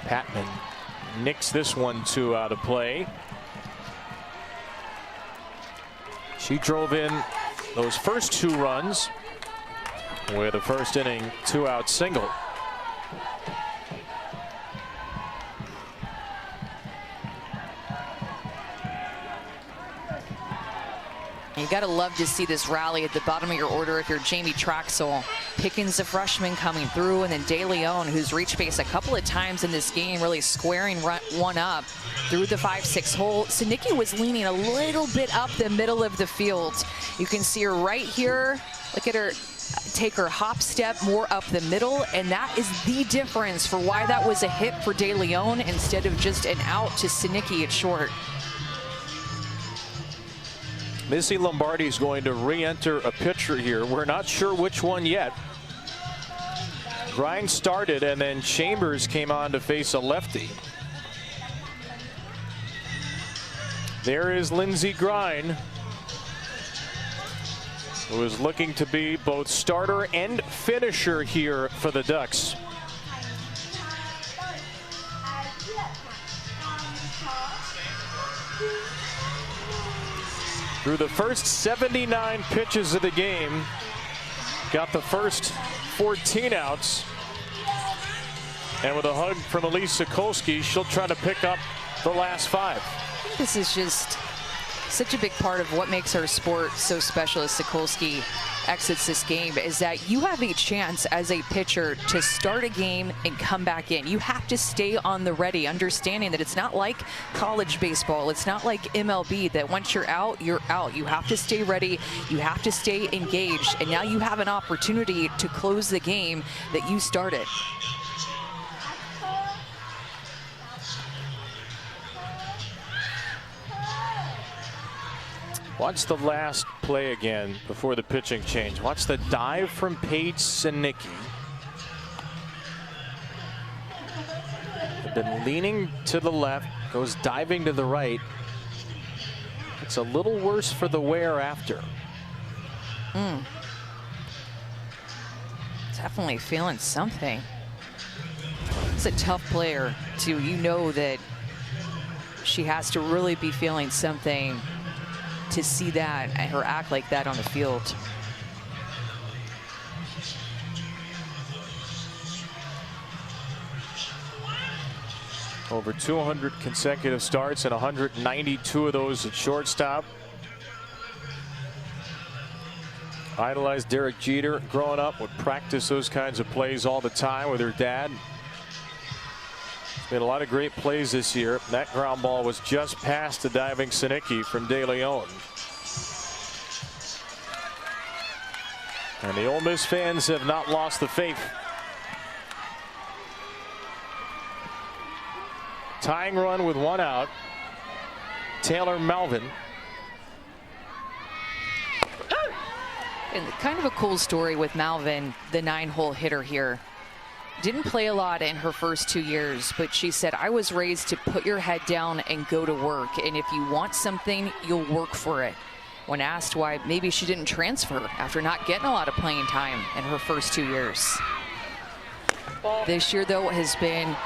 Patman nicks this one 2 out of play. She drove in those first 2 runs with a first inning 2-out single. You got to love to see this rally at the bottom of your order if you're Jamie Traxel. Pickens, the freshman, coming through, and then De Leon, who's reached base a couple of times in this game, really squaring one up through the 5-6 hole. Sinicki was leaning a little bit up the middle of the field. You can see her right here. Look at her take her hop step more up the middle, and that is the difference for why that was a hit for De Leon instead of just an out to Sinicki at short. Missy Lombardi is going to re-enter a pitcher here. We're not sure which one yet. Grind started, and then Chambers came on to face a lefty. There is Lindsey Grind, who is looking to be both starter and finisher here for the Ducks. Through the first 79 pitches of the game, got the first 14 outs. And with a hug from Elise Sokolsky, she'll try to pick up the last 5. This is just such a big part of what makes our sport so special as Sokolsky exits this game, is that you have a chance as a pitcher to start a game and come back in. You have to stay on the ready, understanding that it's not like college baseball. It's not like MLB that once you're out, you're out. You have to stay ready. You have to stay engaged. And now you have an opportunity to close the game that you started. Watch the last play again before the pitching change. Watch the dive from Paige Sinicki. Been leaning to the left, goes diving to the right. It's a little worse for the wear after. Definitely feeling something. It's a tough player too. You know that she has to really be feeling something to see that, her act like that on the field. Over 200 consecutive starts and 192 of those at shortstop. Idolized Derek Jeter growing up, would practice those kinds of plays all the time with her dad. Made a lot of great plays this year. That ground ball was just past the diving Sinicki from De Leon. And the Ole Miss fans have not lost the faith. Tying run with 1 out. Taylor Melvin. And kind of a cool story with Malvin, the 9-hole hitter here. Didn't play a lot in her first 2 years, but she said, I was raised to put your head down and go to work. And if you want something, you'll work for it. When asked why maybe she didn't transfer after not getting a lot of playing time in her first 2 years. This year, though, has been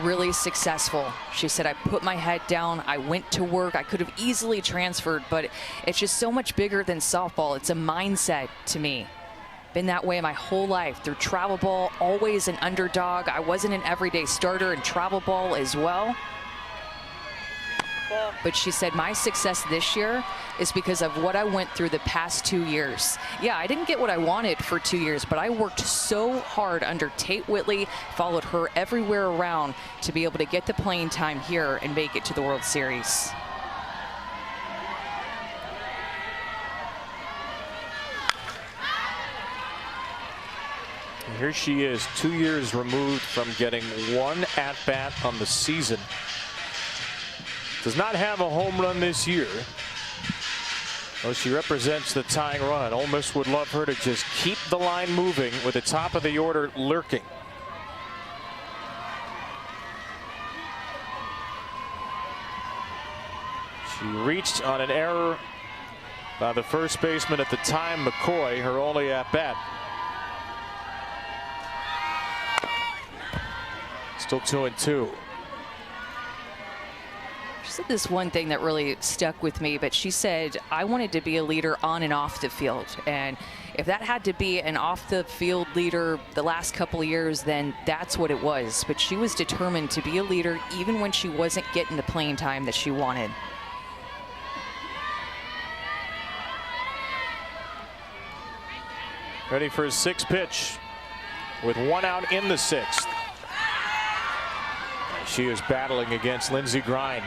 really successful. She said, I put my head down. I went to work. I could have easily transferred, but it's just so much bigger than softball. It's a mindset to me. Been that way my whole life. Through travel ball, always an underdog. I wasn't an everyday starter in travel ball as well. But she said, my success this year is because of what I went through the past 2 years. Yeah, I didn't get what I wanted for 2 years, but I worked so hard under Tate Whitley, followed her everywhere around to be able to get the playing time here and make it to the World Series. Here she is, 2 years removed from getting 1 at-bat on the season. Does not have a home run this year. Though she represents the tying run. Ole Miss would love her to just keep the line moving with the top of the order lurking. She reached on an error by the first baseman at the time, McCoy, her only at-bat. Still 2-2. She said this one thing that really stuck with me, but she said, I wanted to be a leader on and off the field. And if that had to be an off the field leader the last couple of years, then that's what it was. But she was determined to be a leader even when she wasn't getting the playing time that she wanted. Ready for his sixth pitch with 1 out in the 6th. She is battling against Lindsey Grine.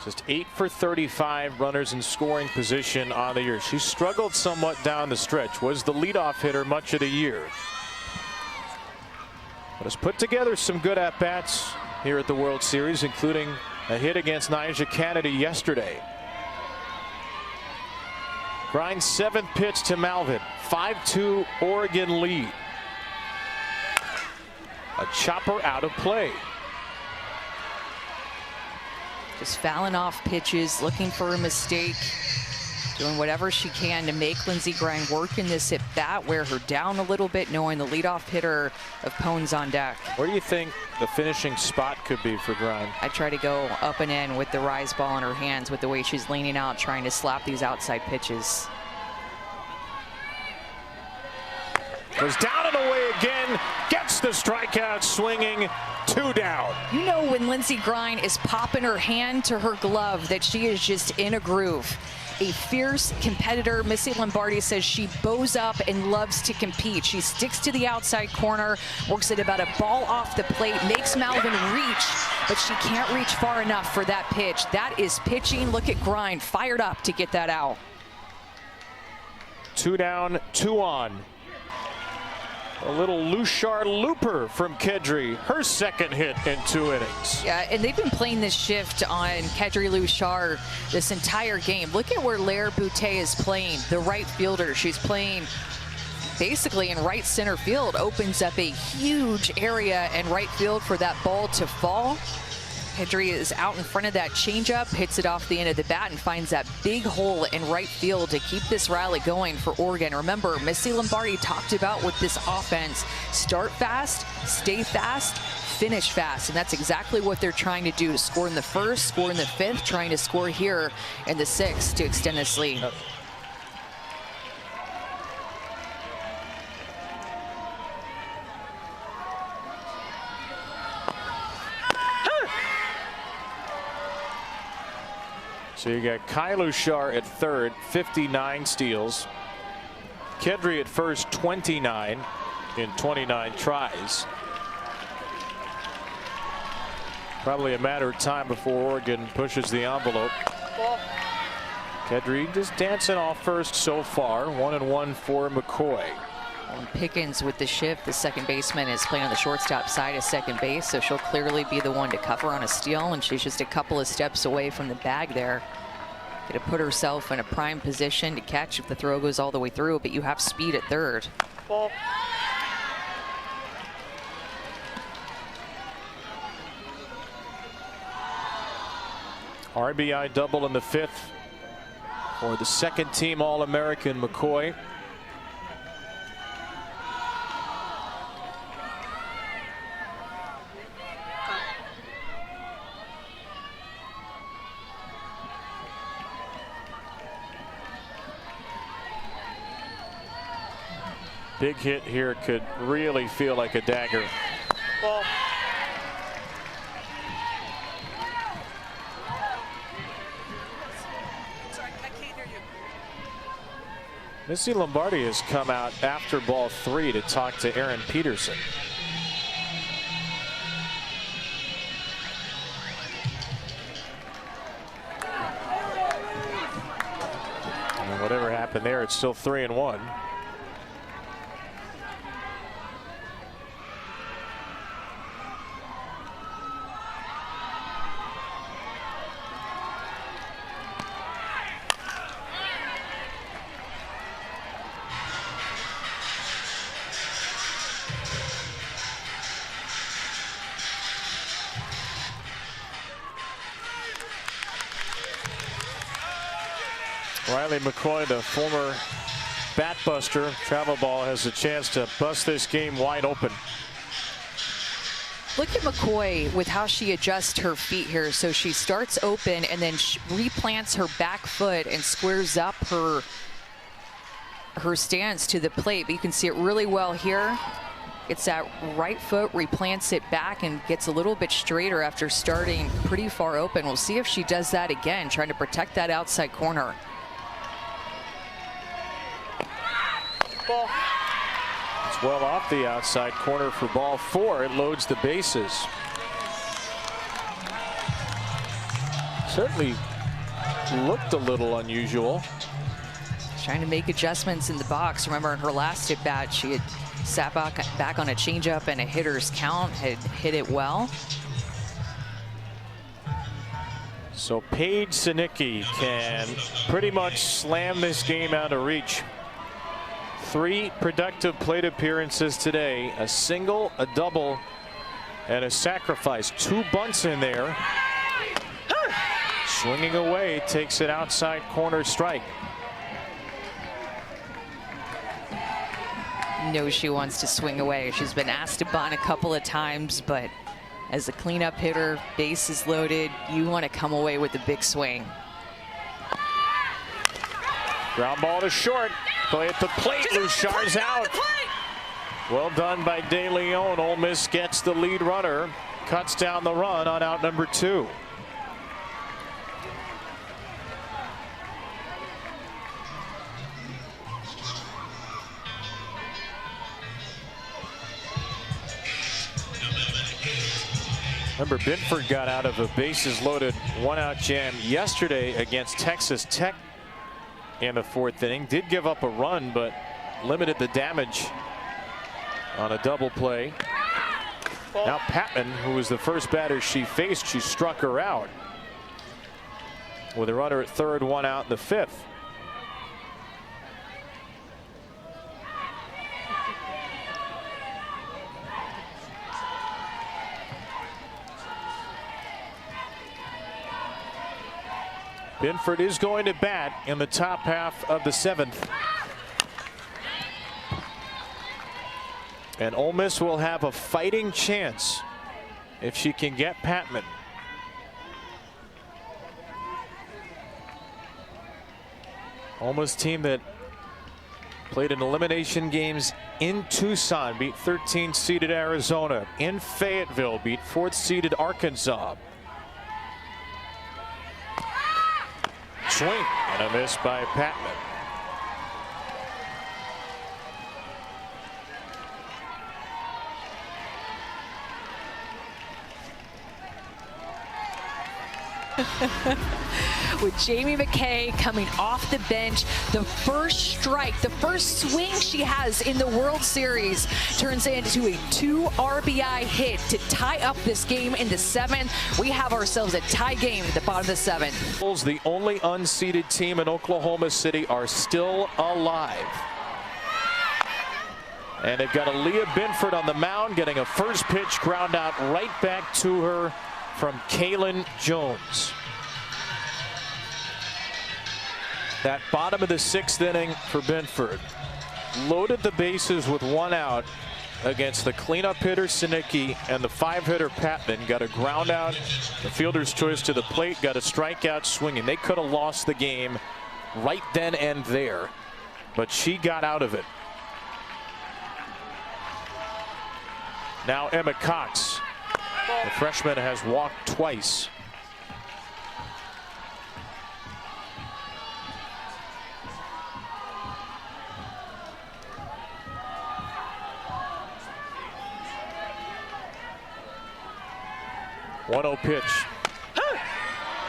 Just 8 for 35 runners in scoring position on the year. She struggled somewhat down the stretch, was the leadoff hitter much of the year, but has put together some good at-bats here at the World Series, including a hit against Nyjah Kennedy yesterday. Grine's 7th pitch to Malvin. 5-2 Oregon lead. A chopper out of play. Just fouling off pitches, looking for a mistake, doing whatever she can to make Lindsey Grine work in this at bat, wear her down a little bit, knowing the leadoff hitter of Pone's on deck. Where do you think the finishing spot could be for Grine? I try to go up and in with the rise ball in her hands, with the way she's leaning out, trying to slap these outside pitches. Goes down and away again, gets the strikeout, swinging, 2 down. You know when Lindsey Grine is popping her hand to her glove that she is just in a groove. A fierce competitor. Missy Lombardi says she bows up and loves to compete. She sticks to the outside corner, works it about a ball off the plate, makes Malvin reach, but she can't reach far enough for that pitch. That is pitching. Look at Grine, fired up to get that out. 2 down, 2 on. A little Lushar looper from Kedry, her 2nd hit in 2 innings. Yeah, and they've been playing this shift on Kedry Lushar this entire game. Look at where Lair Boutte is playing, the right fielder. She's playing basically in right center field, opens up a huge area in right field for that ball to fall. Kedry is out in front of that changeup, hits it off the end of the bat, and finds that big hole in right field to keep this rally going for Oregon. Remember, Missy Lombardi talked about with this offense, start fast, stay fast, finish fast, and that's exactly what they're trying to do. Score in the 1st, score in the 5th, trying to score here in the 6th to extend this lead. So you got Kyle Lushar at 3rd, 59 steals. Kedry at 1st, 29 in 29 tries. Probably a matter of time before Oregon pushes the envelope. Kedry just dancing off first so far. 1-1 for McCoy. And Pickens with the shift, the second baseman is playing on the shortstop side of second base, so she'll clearly be the one to cover on a steal, and she's just a couple of steps away from the bag there. Going to put herself in a prime position to catch if the throw goes all the way through, but you have speed at 3rd. Ball. RBI double in the 5th for the 2nd team All-American McCoy. Big hit here could really feel like a dagger. Ball. Missy Lombardi has come out after ball 3 to talk to Aaron Peterson. And whatever happened there, it's still 3-1. Riley McCoy, the former bat buster. Travel ball has a chance to bust this game wide open. Look at McCoy with how she adjusts her feet here. So she starts open and then replants her back foot and squares up her stance to the plate. But you can see it really well here. It's that right foot, replants it back and gets a little bit straighter after starting pretty far open. We'll see if she does that again, trying to protect that outside corner. Ball. It's well off the outside corner for ball 4. It loads the bases. Certainly looked a little unusual. Trying to make adjustments in the box. Remember, in her last at bat, she had sat back on a changeup and a hitter's count, had hit it well. So Paige Sinicki can pretty much slam this game out of reach. 3 productive plate appearances today, a single, a double, and a sacrifice. 2 bunts in there. Swinging away, takes it outside corner strike. Knows she wants to swing away. She's been asked to bunt a couple of times, but as a cleanup hitter, bases loaded, you want to come away with a big swing. Ground ball to short. Play at the plate. Luchard's out. Well done by De Leon. Ole Miss gets the lead runner. Cuts down the run on out number 2. Remember, Binford got out of a bases loaded 1-out jam yesterday against Texas Tech in the 4th inning. Did give up a run, but limited the damage on a double play. Now Patman, who was the first batter she faced, she struck her out with a runner at 3rd, 1 out in the 5th. Binford is going to bat in the top half of the 7th. And Ole Miss will have a fighting chance if she can get Patman. Ole Miss team that played in elimination games in Tucson, beat 13th-seeded Arizona. In Fayetteville, beat 4th-seeded Arkansas. Swing and a miss by Patman. With Jamie McKay coming off the bench, the first strike, the first swing she has in the World Series turns into a 2 RBI hit to tie up this game in the 7th. We have ourselves a tie game at the bottom of the 7th. The only unseeded team in Oklahoma City are still alive. And they've got Aaliyah Binford on the mound, getting a first pitch ground out right back to her from Kaylin Jones. That bottom of the 6th inning for Binford. Loaded the bases with 1 out against the cleanup hitter Sinicki and the 5-hitter Patman. Got a ground out, the fielder's choice to the plate, got a strikeout swinging. They could have lost the game right then and there, but she got out of it. Now Emma Cox, the freshman, has walked twice. One-0 pitch.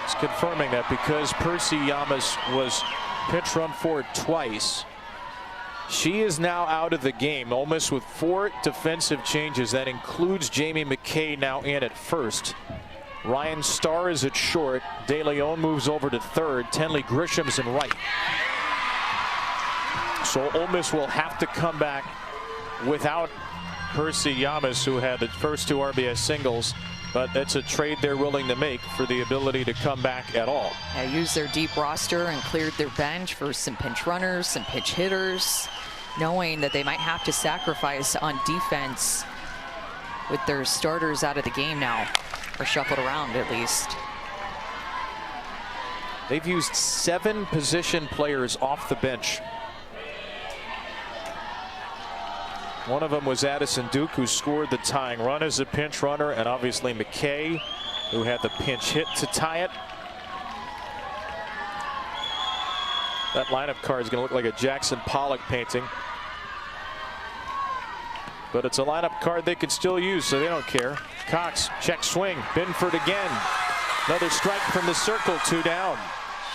It's confirming that because Percy Yamas was pitch run forward twice, she is now out of the game. Ole Miss with 4 defensive changes. That includes Jamie McKay now in at first. Ryan Starr is at short. De Leon moves over to 3rd. Tenley Grisham's in right. So Ole Miss will have to come back without Percy Yamas, who had the first 2 RBI singles But it's a trade they're willing to make for the ability to come back at all. Used their deep roster and cleared their bench for some pinch runners, some pinch hitters, knowing that they might have to sacrifice on defense with their starters out of the game now, or shuffled around at least. They've used 7 position players off the bench. One of them was Addison Duke, who scored the tying run as a pinch runner, and obviously McKay, who had the pinch hit to tie it. That lineup card is going to look like a Jackson Pollock painting. But it's a lineup card they can still use, so they don't care. Cox, check swing. Binford again. Another strike from the circle, 2 down.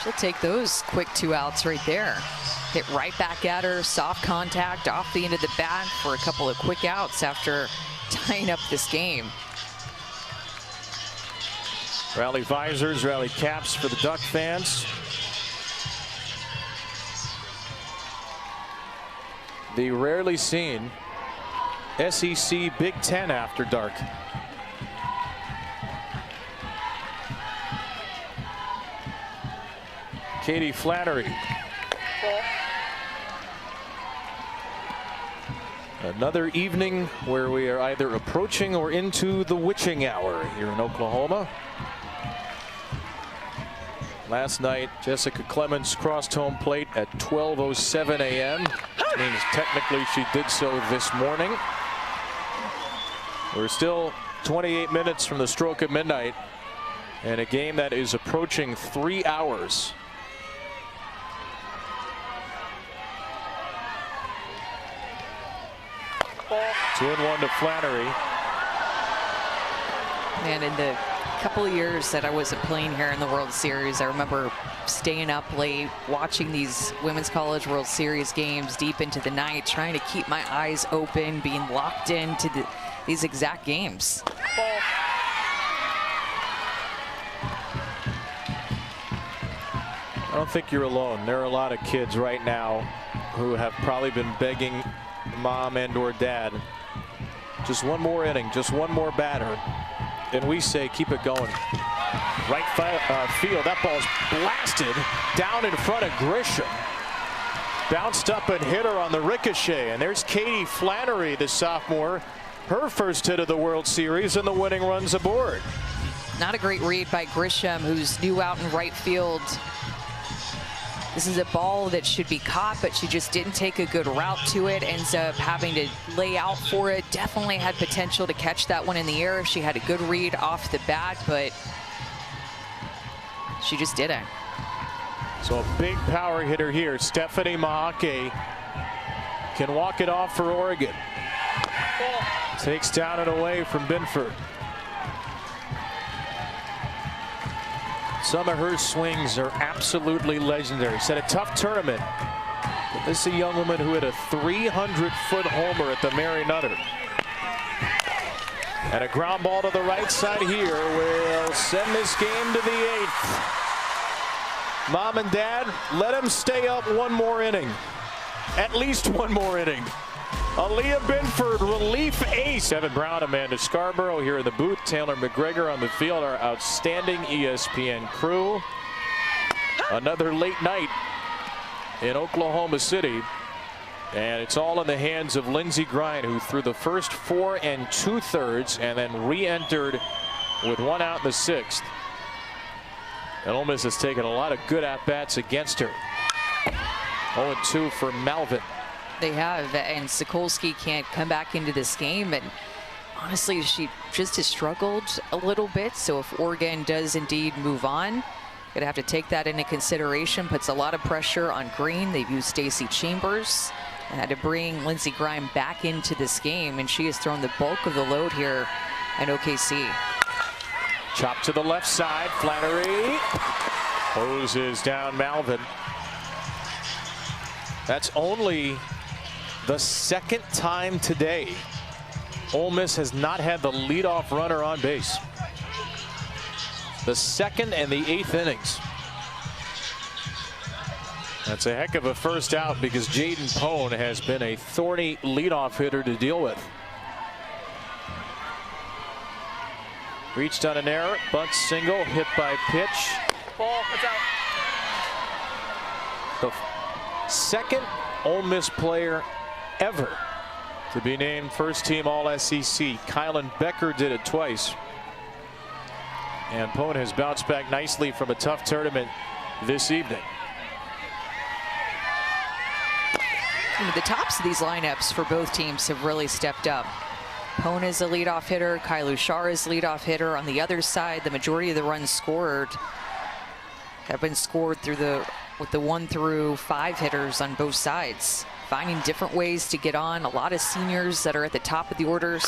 She'll take those quick 2 outs right there. Hit right back at her, soft contact off the end of the bat for a couple of quick outs after tying up this game. Rally visors, rally caps for the Duck fans. The rarely seen SEC Big Ten after dark. Katie Flannery. Another evening where we are either approaching or into the witching hour here in Oklahoma. Last night, Jessica Clemens crossed home plate at 12:07 a.m. Which means technically she did so this morning. We're still 28 minutes from the stroke of midnight, and a game that is approaching 3 hours. Ball. 2-1 to Flannery. And in the couple of years that I wasn't playing here in the World Series, I remember staying up late, watching these Women's College World Series games deep into the night, trying to keep my eyes open, being locked into these exact games. Ball. I don't think you're alone. There are a lot of kids right now who have probably been begging mom and or dad, just one more inning, just one more batter. And we say, keep it going. Right field, that ball's blasted down in front of Grisham. Bounced up and hit her on the ricochet. And there's Katie Flannery, the sophomore. Her first hit of the World Series, and the winning run's aboard. Not a great read by Grisham, who's new out in right field. This is a ball that should be caught, but she just didn't take a good route to it. Ends up having to lay out for it. Definitely had potential to catch that one in the air if she had a good read off the bat, but she just didn't. So a big power hitter here. Stephanie Maake can walk it off for Oregon. Ball. Takes down and away from Binford. Some of her swings are absolutely legendary. Set a tough tournament. But this is a young woman who hit a 300-foot homer at the Mary Nutter. And a ground ball to the right side here will send this game to the 8th. Mom and Dad, let them stay up one more inning. At least one more inning. Aaliyah Binford, relief ace. Evan Brown, Amanda Scarborough here in the booth. Taylor McGregor on the field, our outstanding ESPN crew. Another late night in Oklahoma City. And it's all in the hands of Lindsey Grine, who threw the first 4 2/3 and then re-entered with 1 out in the 6th. And Ole Miss has taken a lot of good at-bats against her. 0-2 for Malvin. They have, and Sokolsky can't come back into this game, and honestly she just has struggled a little bit. So if Oregon does indeed move on, gonna have to take that into consideration. Puts a lot of pressure on Green. They've used Stacey Chambers and had to bring Lindsey Grime back into this game, and she has thrown the bulk of the load here at OKC. Chop to the left side. Flannery hoses down Malvin. That's only the 2nd time today Ole Miss has not had the leadoff runner on base. The 2nd and the 8th innings. That's a heck of a first out, because Jaden Pone has been a thorny leadoff hitter to deal with. Reached on an error, bunt single, hit by pitch. Ball, it's out. The second Ole Miss player ever to be named first team All-SEC. Kylan Becker did it twice. And Pone has bounced back nicely from a tough tournament this evening. The tops of these lineups for both teams have really stepped up. Pone is a leadoff hitter. Kailu Shar is leadoff hitter. On the other side, the majority of the runs scored have been scored with the 1 through 5 hitters on both sides. Finding different ways to get on. A lot of seniors that are at the top of the orders.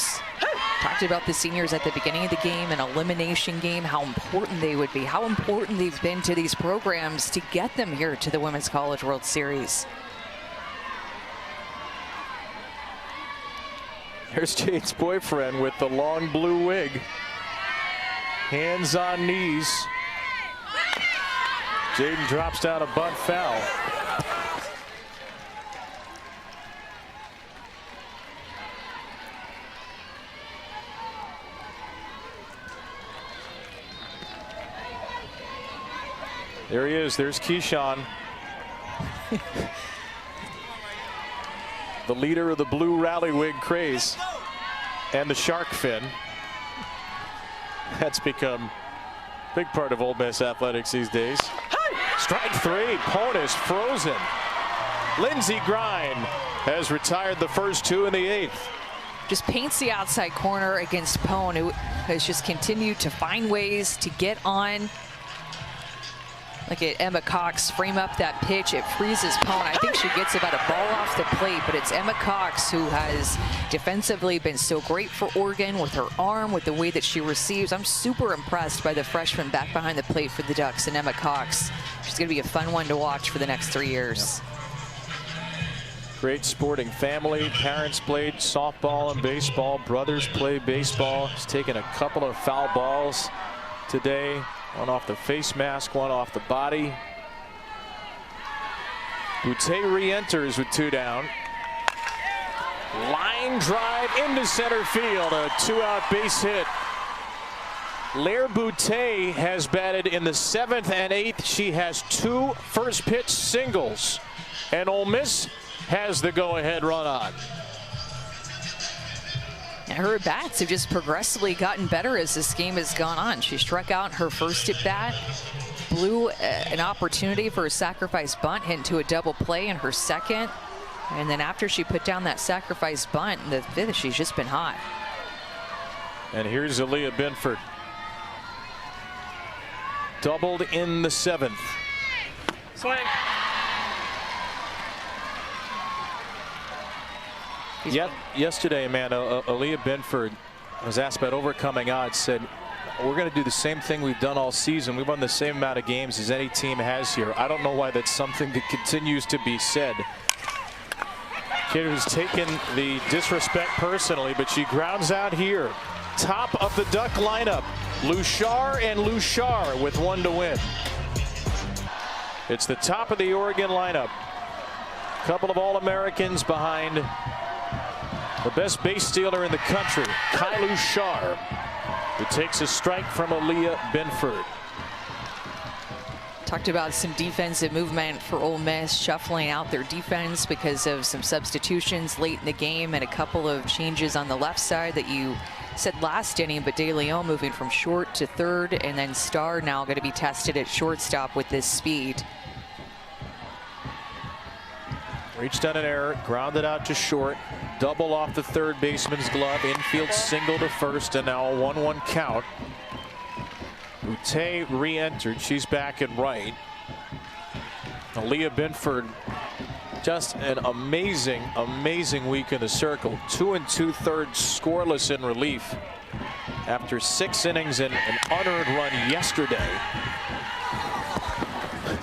Talked about the seniors at the beginning of the game, an elimination game, how important they would be, how important they've been to these programs to get them here to the Women's College World Series. There's Jade's boyfriend with the long blue wig. Hands on knees. Jaden drops down a bunt foul. There he is. There's Keyshawn. The leader of the blue rally wig craze and the shark fin. That's become a big part of Ole Miss athletics these days. Strike 3. Pone is frozen. Lindsey Grind has retired the first 2 in the 8th. Just paints the outside corner against Pone, who has just continued to find ways to get on. Look at Emma Cox frame up that pitch. It freezes Pone. I think she gets about a ball off the plate, but it's Emma Cox who has defensively been so great for Oregon with her arm, with the way that she receives. I'm super impressed by the freshman back behind the plate for the Ducks and Emma Cox. She's going to be a fun one to watch for the next 3 years. Great sporting family. Parents played softball and baseball. Brothers play baseball. She's taken a couple of foul balls today. One off the face mask, one off the body. Boutte re-enters with 2 down. Line drive into center field, a 2-out base hit. Lair Boutte has batted in the 7th and 8th. She has 2 first pitch singles, and Ole Miss has the go-ahead run on. And her at-bats have just progressively gotten better as this game has gone on. She struck out her first at-bat, blew an opportunity for a sacrifice bunt, hit into a double play in her second. And then after she put down that sacrifice bunt in the 5th, she's just been hot. And here's Aaliyah Binford. Doubled in the 7th. Swing. Yesterday, Amanda, Aaliyah Binford was asked about overcoming odds, said, we're going to do the same thing we've done all season. We've won the same amount of games as any team has here. I don't know why that's something that continues to be said. Kid who's taken the disrespect personally, but she grounds out here. Top of the Duck lineup, Luchar and Luchar with 1 to win. It's the top of the Oregon lineup. A couple of All-Americans behind the best base stealer in the country, Kailu Shar, who takes a strike from Aaliyah Binford. Talked about some defensive movement for Ole Miss, shuffling out their defense because of some substitutions late in the game and a couple of changes on the left side that you said last inning, but De Leon moving from short to third, and then Starr now going to be tested at shortstop with this speed. Reached on an error, grounded out to short, double off the third baseman's glove, infield single to first, and now a 1-1 count. Boutte re-entered. She's back in right. Aaliyah Binford, just an amazing, amazing week in the circle. 2 2/3 scoreless in relief after 6 innings and an unearned run yesterday.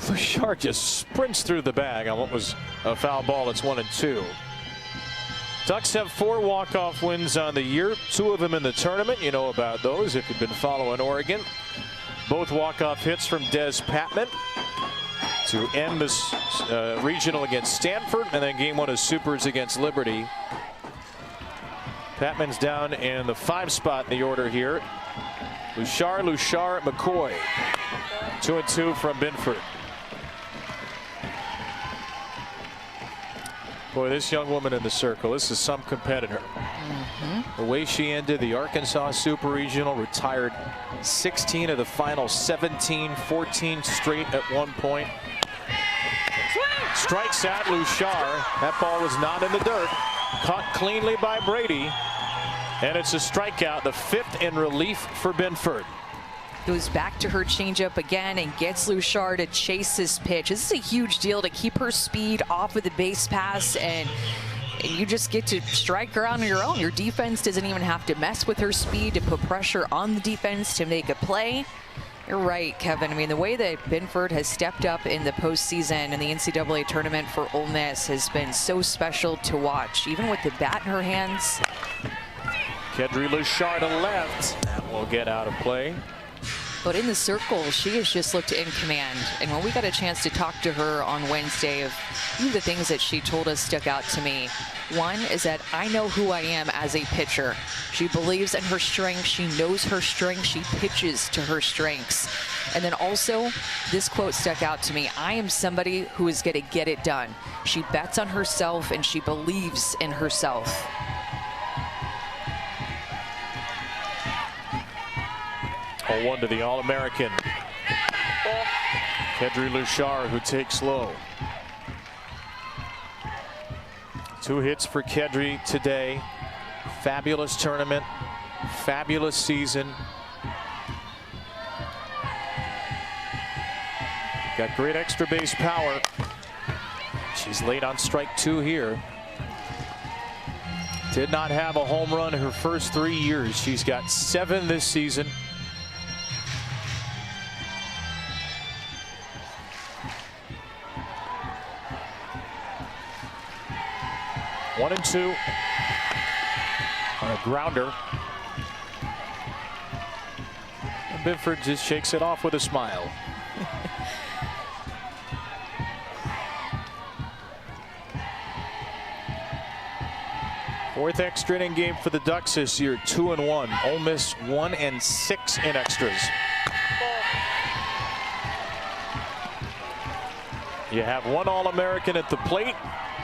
Luchar just sprints through the bag on what was a foul ball. It's 1-2. Ducks have 4 walk-off wins on the year, 2 of them in the tournament. You know about those if you've been following Oregon. Both walk-off hits from Des Patman to end this regional against Stanford, and then game 1 of Supers against Liberty. Patman's down in the 5 spot in the order here. Lushar, McCoy. 2-2 from Binford. Boy, this young woman in the circle, this is some competitor. The way she ended the Arkansas Super Regional, retired 16 of the final 17, 14 straight at one point. Strikes out Lushar. That ball was not in the dirt. Caught cleanly by Brady. And it's a strikeout, the 5th in relief for Binford. Goes back to her changeup again and gets Lushar to chase this pitch. This is a huge deal to keep her speed off of the base pass, and you just get to strike her on your own. Your defense doesn't even have to mess with her speed to put pressure on the defense to make a play. You're right, Kevin. I mean, the way that Binford has stepped up in the postseason in the NCAA tournament for Ole Miss has been so special to watch, even with the bat in her hands. Kedri Lushar to left. That will get out of play. But in the circle, she has just looked in command. And when we got a chance to talk to her on Wednesday, of the things that she told us stuck out to me. One is that I know who I am as a pitcher. She believes in her strength. She knows her strength. She pitches to her strengths. And then also, this quote stuck out to me. I am somebody who is going to get it done. She bets on herself and she believes in herself. Oh, 1 to the All-American. Kedri Lushar, who takes low. 2 hits for Kedri today. Fabulous tournament. Fabulous season. Got great extra base power. She's late on strike 2 here. Did not have a home run her first 3 years. She's got 7 this season. One and 2 on a grounder. And Binford just shakes it off with a smile. Fourth extra inning game for the Ducks this year, 2-1. Ole Miss 1-6 in extras. You have 1 All-American at the plate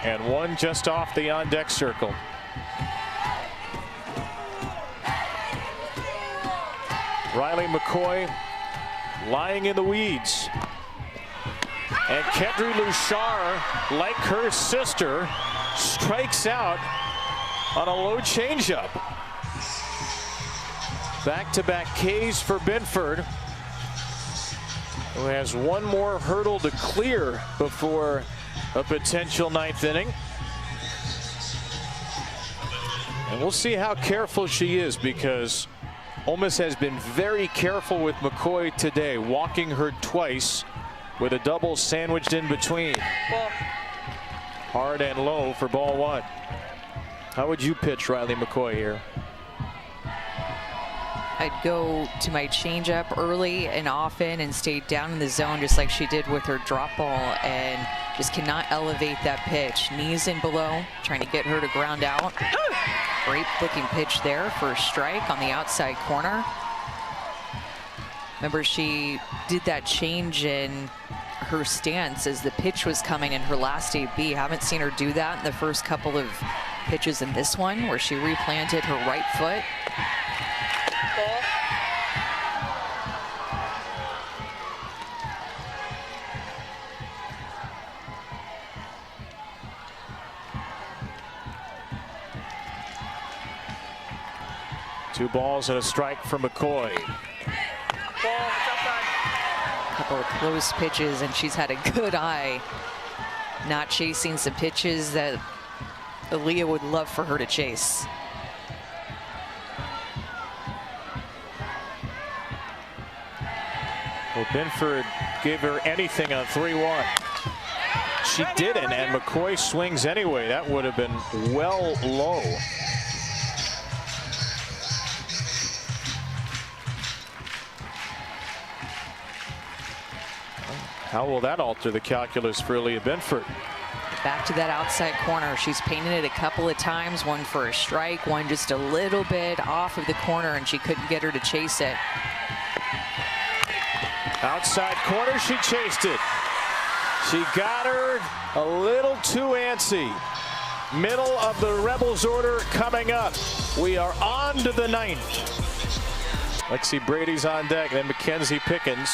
and 1 just off the on-deck circle. Riley McCoy lying in the weeds. And Kedri Lushar, like her sister, strikes out on a low changeup. Back-to-back Ks for Binford, who has 1 more hurdle to clear before a potential 9th inning. And we'll see how careful she is, because Ole Miss has been very careful with McCoy today, walking her twice with a double sandwiched in between. Hard and low for ball 1. How would you pitch Riley McCoy here? I'd go to my changeup early and often and stay down in the zone, just like she did with her drop ball, and just cannot elevate that pitch. Knees in below, trying to get her to ground out. Great looking pitch there for a strike on the outside corner. Remember, she did that change in her stance as the pitch was coming in her last AB. Haven't seen her do that in the first couple of pitches in this one, where she replanted her right foot. Two balls and a strike for McCoy. A couple of close pitches, and she's had a good eye, not chasing some pitches that Aaliyah would love for her to chase. Well, Binford gave her anything on 3-1. She didn't, and McCoy swings anyway. That would have been well low. How will that alter the calculus for Aaliyah Binford? Back to that outside corner. She's painted it a couple of times, one for a strike, one just a little bit off of the corner, and she couldn't get her to chase it. Outside corner, she chased it. She got her a little too antsy. Middle of the Rebels order coming up. We are on to the 9th. Lexi Brady's on deck, then Mackenzie Pickens.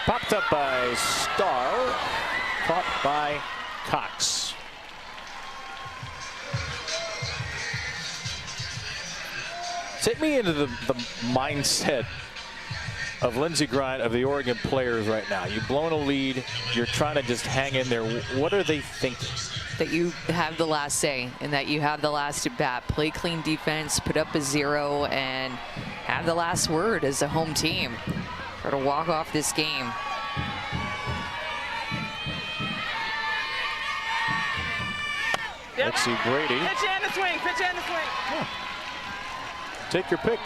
Popped up by Starr, caught by Cox. Take me into the mindset of Lindsey Grind, of the Oregon players right now. You've blown a lead. You're trying to just hang in there. What are they thinking? That you have the last say and that you have the last at bat. Play clean defense, put up a 0, and have the last word as a home team. Try to walk off this game. Yep. Lexi Brady. Pitch and a swing. Pitch and a swing. Yeah. Take your pick.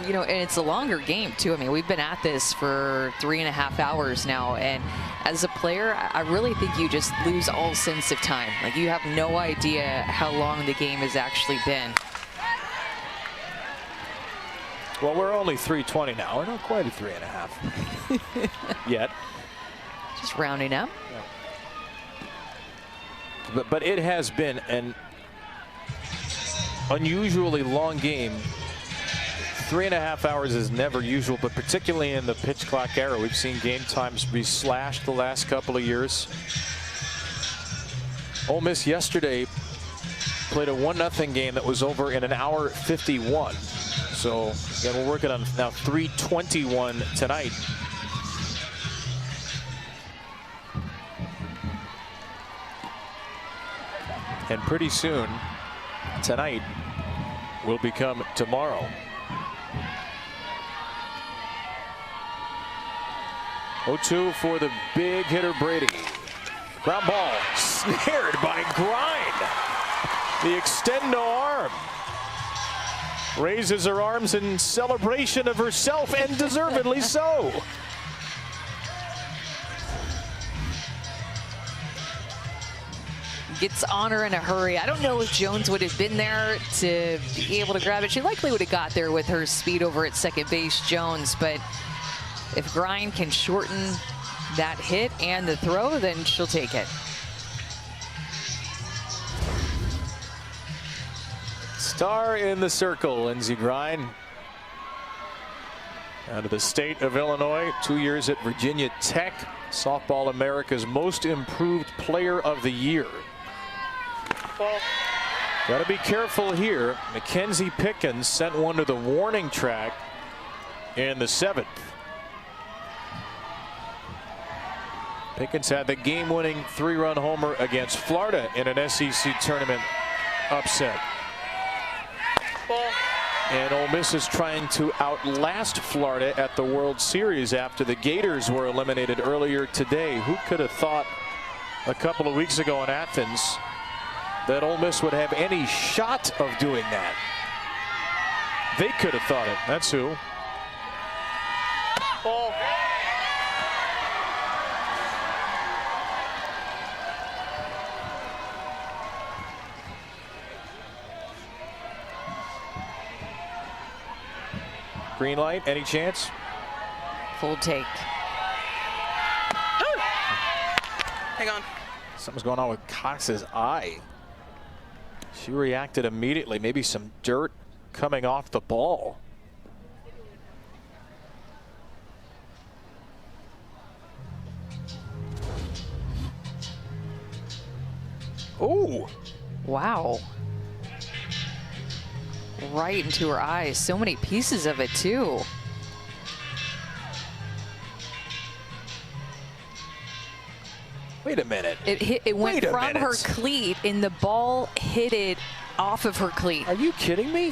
You know, and it's a longer game too. I mean, we've been at this for 3.5 hours now, and as a player, I really think you just lose all sense of time. Like, you have no idea how long the game has actually been. Well, we're only 3:20 now. We're not quite at 3.5 yet. Just rounding up. But it has been an unusually long game. 3.5 hours is never usual, but particularly in the pitch clock era, we've seen game times be slashed the last couple of years. Ole Miss yesterday played a 1-0 game that was over in 1:51. So again, we're working on now 3:21 tonight. And pretty soon, tonight will become tomorrow. 0-2 for the big hitter Brady. Ground ball snared by Grind. The extendo arm. Raises her arms in celebration of herself, and deservedly so. Gets on her in a hurry. I don't know if Jones would have been there to be able to grab it. She likely would have got there with her speed over at second base, Jones, but if Grind can shorten that hit and the throw, then she'll take it. Star in the circle, Lindsey Grind. Out of the state of Illinois, 2 years at Virginia Tech. Softball America's Most Improved Player of the Year. Ball. Got to be careful here. Mackenzie Pickens sent one to the warning track in the 7th. Pickens had the game-winning 3-run homer against Florida in an SEC tournament upset. Ball. And Ole Miss is trying to outlast Florida at the World Series after the Gators were eliminated earlier today. Who could have thought a couple of weeks ago in Athens that Ole Miss would have any shot of doing that? They could have thought it. That's who. Ball. Green light, any chance? Full take. Hang on. Something's going on with Cox's eye. She reacted immediately. Maybe some dirt coming off the ball. Oh. Wow. Right into her eyes. So many pieces of it, too. Wait a minute. It went from her cleat, and the ball hit it off of her cleat. Are you kidding me?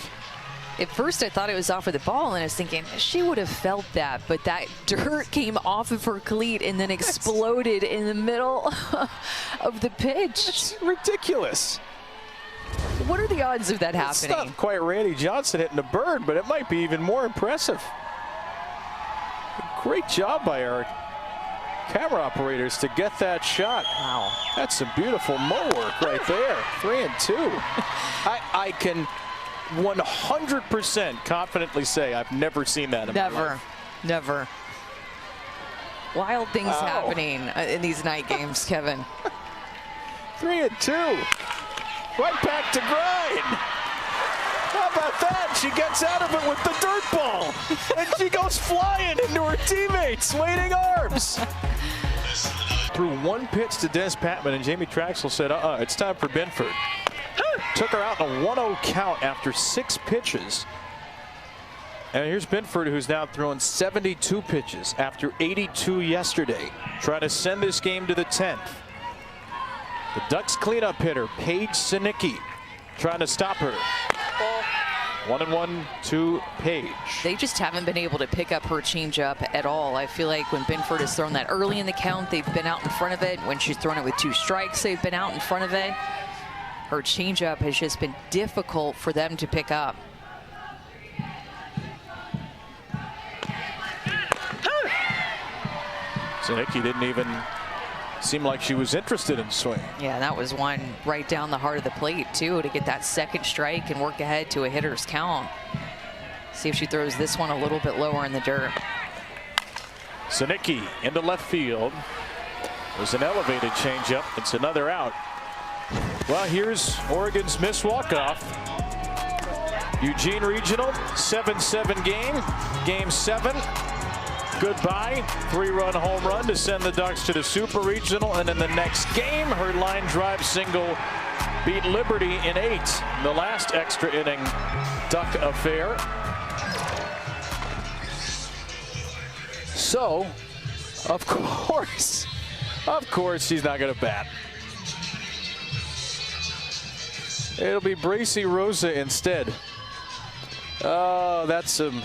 At first, I thought it was off of the ball, and I was thinking she would have felt that, but that dirt came off of her cleat and then exploded in the middle of the pitch. That's ridiculous. What are the odds of that It's happening? not quite Randy Johnson hitting a bird, but it might be even more impressive. Great job by our camera operators to get that shot. Wow. That's some beautiful mow work right there. 3 and 2. I can 100% confidently say I've never seen that in my life. Never. Wild things happening in these night games, Kevin. 3-2. Right back to grind. How about that? She gets out of it with the dirt ball. And she goes flying into her teammates, waiting arms. Threw one pitch to Des Patman, and Jamie Traxel said, it's time for Binford. Took her out in a 1-0 count after 6 pitches. And here's Binford, who's now thrown 72 pitches after 82 yesterday, trying to send this game to the 10th. The Ducks cleanup hitter, Paige Sinicki, trying to stop her. 1-1 to Paige. They just haven't been able to pick up her changeup at all. I feel like when Binford has thrown that early in the count, they've been out in front of it. When she's thrown it with 2 strikes, they've been out in front of it. Her changeup has just been difficult for them to pick up. Sinicki didn't even seem like she was interested in swing. Yeah, that was one right down the heart of the plate, too, to get that second strike and work ahead to a hitter's count. See if she throws this one a little bit lower in the dirt. Sinicki into left field. There's an elevated changeup. It's another out. Well, here's Oregon's missed walk-off. Eugene Regional, 7-7 game. Game 7. Goodbye. 3-run home run to send the Ducks to the Super Regional. And in the next game, her line drive single beat Liberty in 8. The last extra inning Duck affair. So, of course, she's not going to bat. It'll be Bracy Rosa instead. Oh, that's some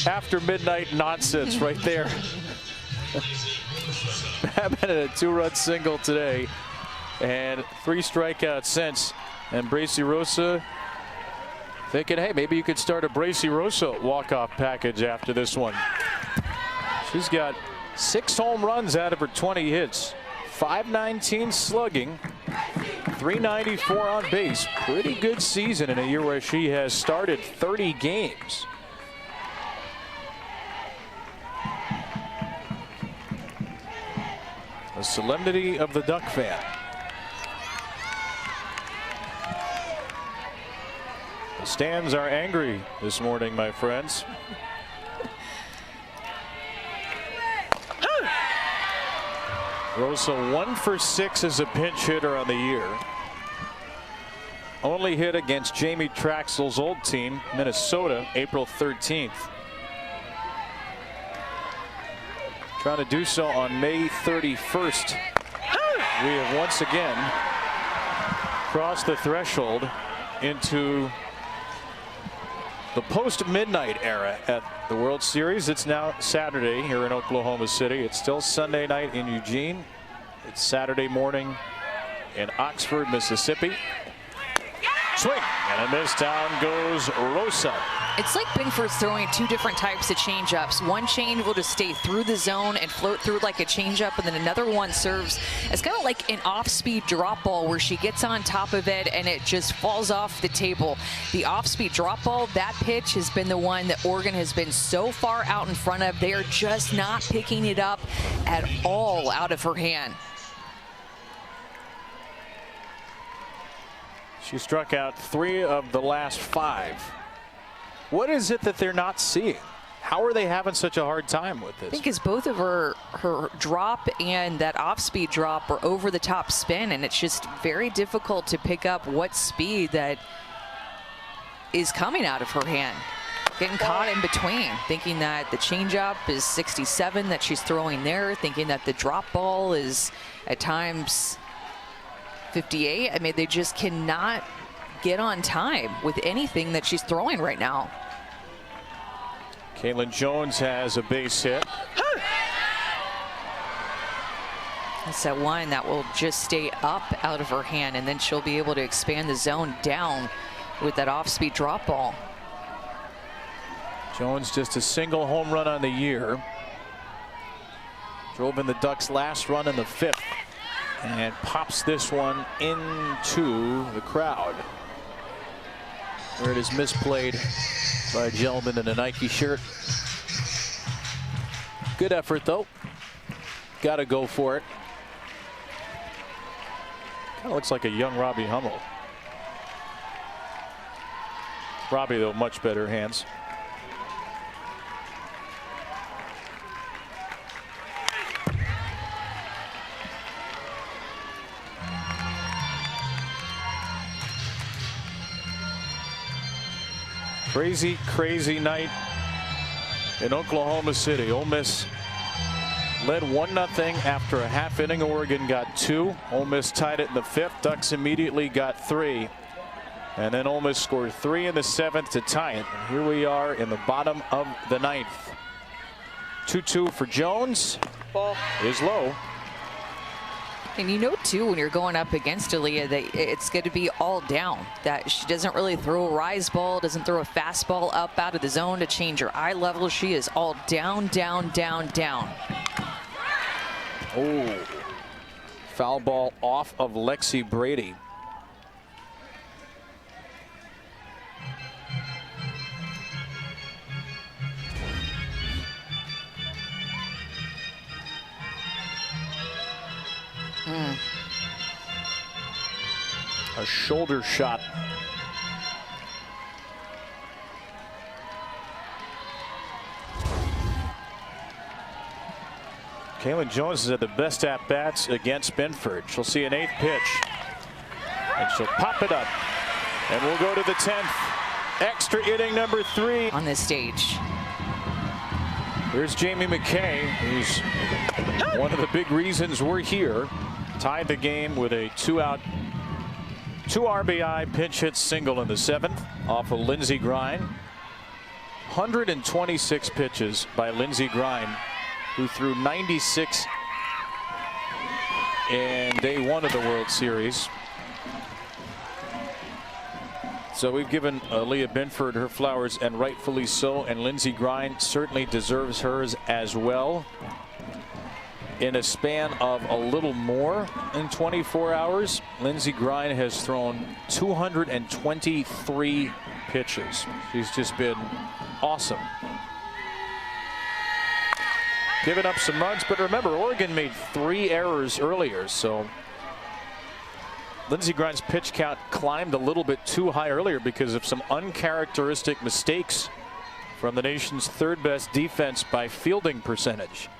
after midnight nonsense right there. Batman had a 2-run single today and 3 strikeouts since. And Bracy Rosa thinking, hey, maybe you could start a Bracy Rosa walk-off package after this one. She's got 6 home runs out of her 20 hits, 519 slugging, 394 on base. Pretty good season in a year where she has started 30 games. The solemnity of the Duck fan. The stands are angry this morning, my friends. Rosa 1 for 6 as a pinch hitter on the year. Only hit against Jamie Traxel's old team, Minnesota, April 13th. Trying to do so on May 31st. We have once again crossed the threshold into the post-midnight era at the World Series. It's now Saturday here in Oklahoma City. It's still Sunday night in Eugene. It's Saturday morning in Oxford, Mississippi. Swing and a miss. Down goes Rosa. It's like Binford's throwing 2 different types of changeups. One change will just stay through the zone and float through like a changeup, and then another one serves as kind of like an off-speed drop ball where she gets on top of it and it just falls off the table. The off-speed drop ball, that pitch has been the one that Oregon has been so far out in front of. They are just not picking it up at all out of her hand. She struck out 3 of the last 5. What is it that they're not seeing? How are they having such a hard time with this? I think it's both of her drop and that off-speed drop are over the top spin, and it's just very difficult to pick up what speed that is coming out of her hand. Getting caught in between, thinking that the changeup is 67 that she's throwing there, thinking that the drop ball is at times 58. I mean, they just cannot get on time with anything that she's throwing right now. Kaylin Jones has a base hit. That's that one that will just stay up out of her hand, and then she'll be able to expand the zone down with that off-speed drop ball. Jones just a single home run on the year. Drove in the Ducks' last run in the 5th. And pops this one into the crowd. Where it is misplayed by a gentleman in a Nike shirt. Good effort, though. Got to go for it. Kind of looks like a young Robbie Hummel. Robbie, though, much better hands. Crazy, crazy night in Oklahoma City. Ole Miss led 1-0 after a half inning. Oregon got 2. Ole Miss tied it in the 5th. Ducks immediately got 3. And then Ole Miss scored 3 in the 7th to tie it. And here we are in the bottom of the 9th. 2-2 for Jones. Ball is low. And you know, too, when you're going up against Aaliyah, that it's going to be all down. That she doesn't really throw a rise ball, doesn't throw a fastball up out of the zone to change her eye level. She is all down, down, down, down. Oh, foul ball off of Lexi Brady. A shoulder shot. Kaylin Jones is at the best at-bats against Benford. She'll see an 8th pitch. And she'll pop it up. And we'll go to the 10th. Extra inning number 3. On this stage. Here's Jamie McKay, who's one of the big reasons we're here. Tied the game with a 2-out, 2 RBI pinch hit single in the 7th off of Lindsey Grine. 126 pitches by Lindsey Grine, who threw 96 in day 1 of the World Series. So we've given Aaliyah Benford her flowers, and rightfully so, and Lindsey Grine certainly deserves hers as well. In a span of a little more than 24 hours, Lindsey Grine has thrown 223 pitches. She's just been awesome. Giving up some runs, but remember, Oregon made 3 errors earlier, so Lindsey Grine's pitch count climbed a little bit too high earlier because of some uncharacteristic mistakes from the nation's 3rd best defense by fielding percentage.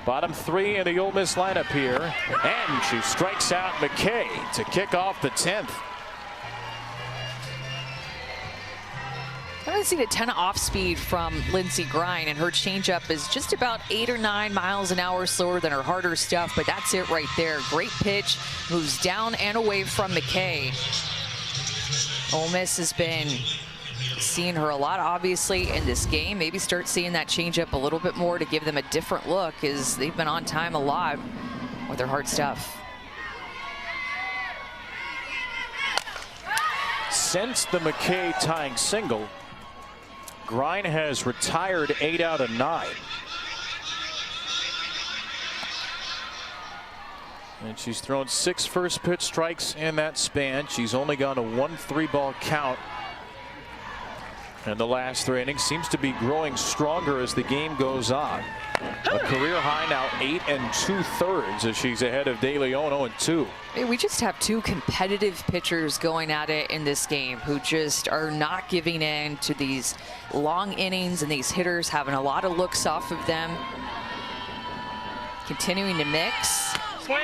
Bottom 3 in the Ole Miss lineup here, and she strikes out McKay to kick off the 10th. I haven't seen a ton of off speed from Lindsey Grine, and her changeup is just about 8 or 9 miles an hour slower than her harder stuff, but that's it right there. Great pitch, moves down and away from McKay. Ole Miss has been seeing her a lot, obviously, in this game. Maybe start seeing that changeup a little bit more to give them a different look, as they've been on time a lot with their hard stuff. Since the McKay tying single, Grine has retired 8 out of 9. And she's thrown 6 first pitch strikes in that span. She's only gone a 1-3 ball count in the last 3 innings. Seems to be growing stronger as the game goes on. A career high now 8 2/3 as she's ahead of De Leon 0-2. We just have 2 competitive pitchers going at it in this game who just are not giving in to these long innings, and these hitters having a lot of looks off of them. Continuing to mix. swing.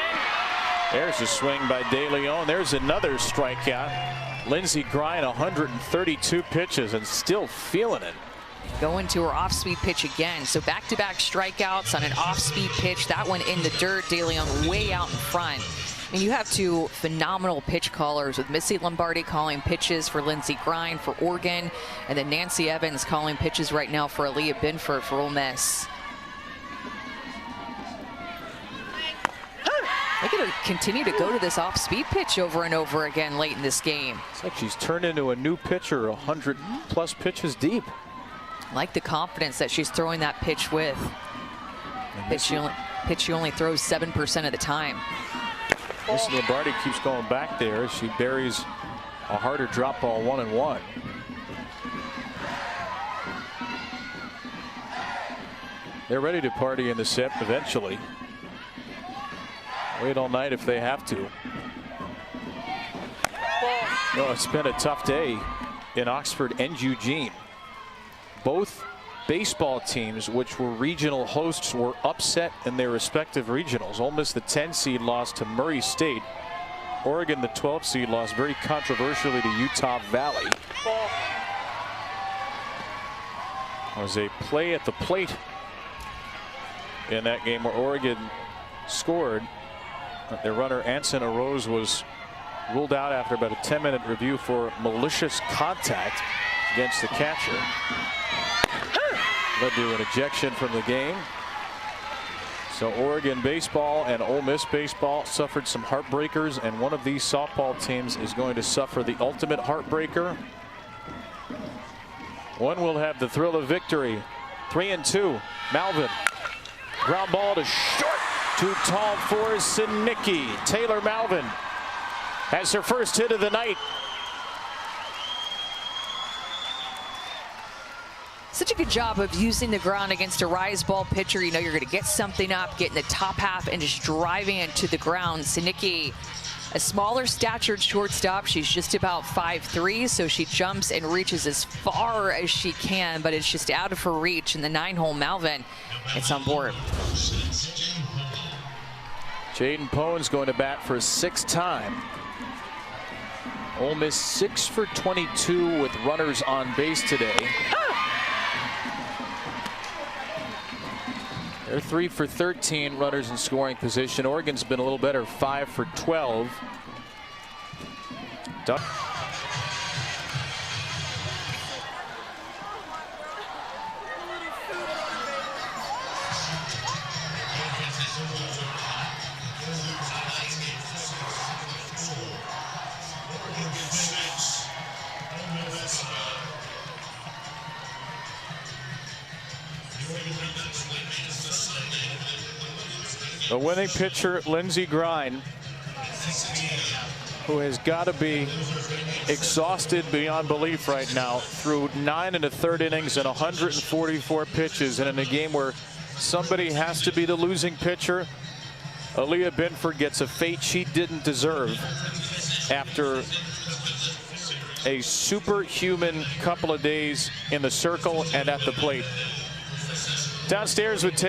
There's a swing by De Leon. There's another strikeout. Lindsey Grine 132 pitches and still feeling it. Going to her off-speed pitch again. So back-to-back strikeouts on an off-speed pitch. That one in the dirt. De Leon way out in front. And you have 2 phenomenal pitch callers, with Missy Lombardi calling pitches for Lindsey Grine for Oregon, and then Nancy Evans calling pitches right now for Aaliyah Benford for Ole Miss. Look at her continue to go to this off-speed pitch over and over again late in this game. It's like she's turned into a new pitcher, 100+ pitches deep. Like the confidence that she's throwing that pitch with. Pitch she only throws 7% of the time. Missy Lombardi keeps going back there. She buries a harder drop ball, 1-1. They're ready to party in the set eventually. Wait all night if they have to. No, it's been a tough day in Oxford and Eugene. Both baseball teams, which were regional hosts, were upset in their respective regionals. Ole Miss, the 10 seed, lost to Murray State. Oregon, the 12 seed, lost very controversially to Utah Valley. There was a play at the plate in that game where Oregon scored. Their runner Anson Arose was ruled out after about a 10-minute review for malicious contact against the catcher. Led to an ejection from the game. So Oregon baseball and Ole Miss baseball suffered some heartbreakers, and one of these softball teams is going to suffer the ultimate heartbreaker. One will have the thrill of victory. 3-2. Malvin. Ground ball to short. Too tall for Sinicki. Taylor Malvin has her first hit of the night. Such a good job of using the ground against a rise ball pitcher. You know you're going to get something up, get in the top half, and just driving it to the ground. Sinicki, a smaller statured shortstop. She's just about 5'3", so she jumps and reaches as far as she can, but it's just out of her reach. And the 9-hole Malvin, it's on board. Jaden Pone's going to bat for a 6th time. Ole Miss 6 for 22 with runners on base today. They're 3 for 13 runners in scoring position. Oregon's been a little better, 5 for 12. The winning pitcher, Lindsey Grine, who has got to be exhausted beyond belief right now, through 9 1/3 innings and 144 pitches, and in a game where somebody has to be the losing pitcher. Aaliyah Binford gets a fate she didn't deserve after a superhuman couple of days in the circle and at the plate. Downstairs with Taylor.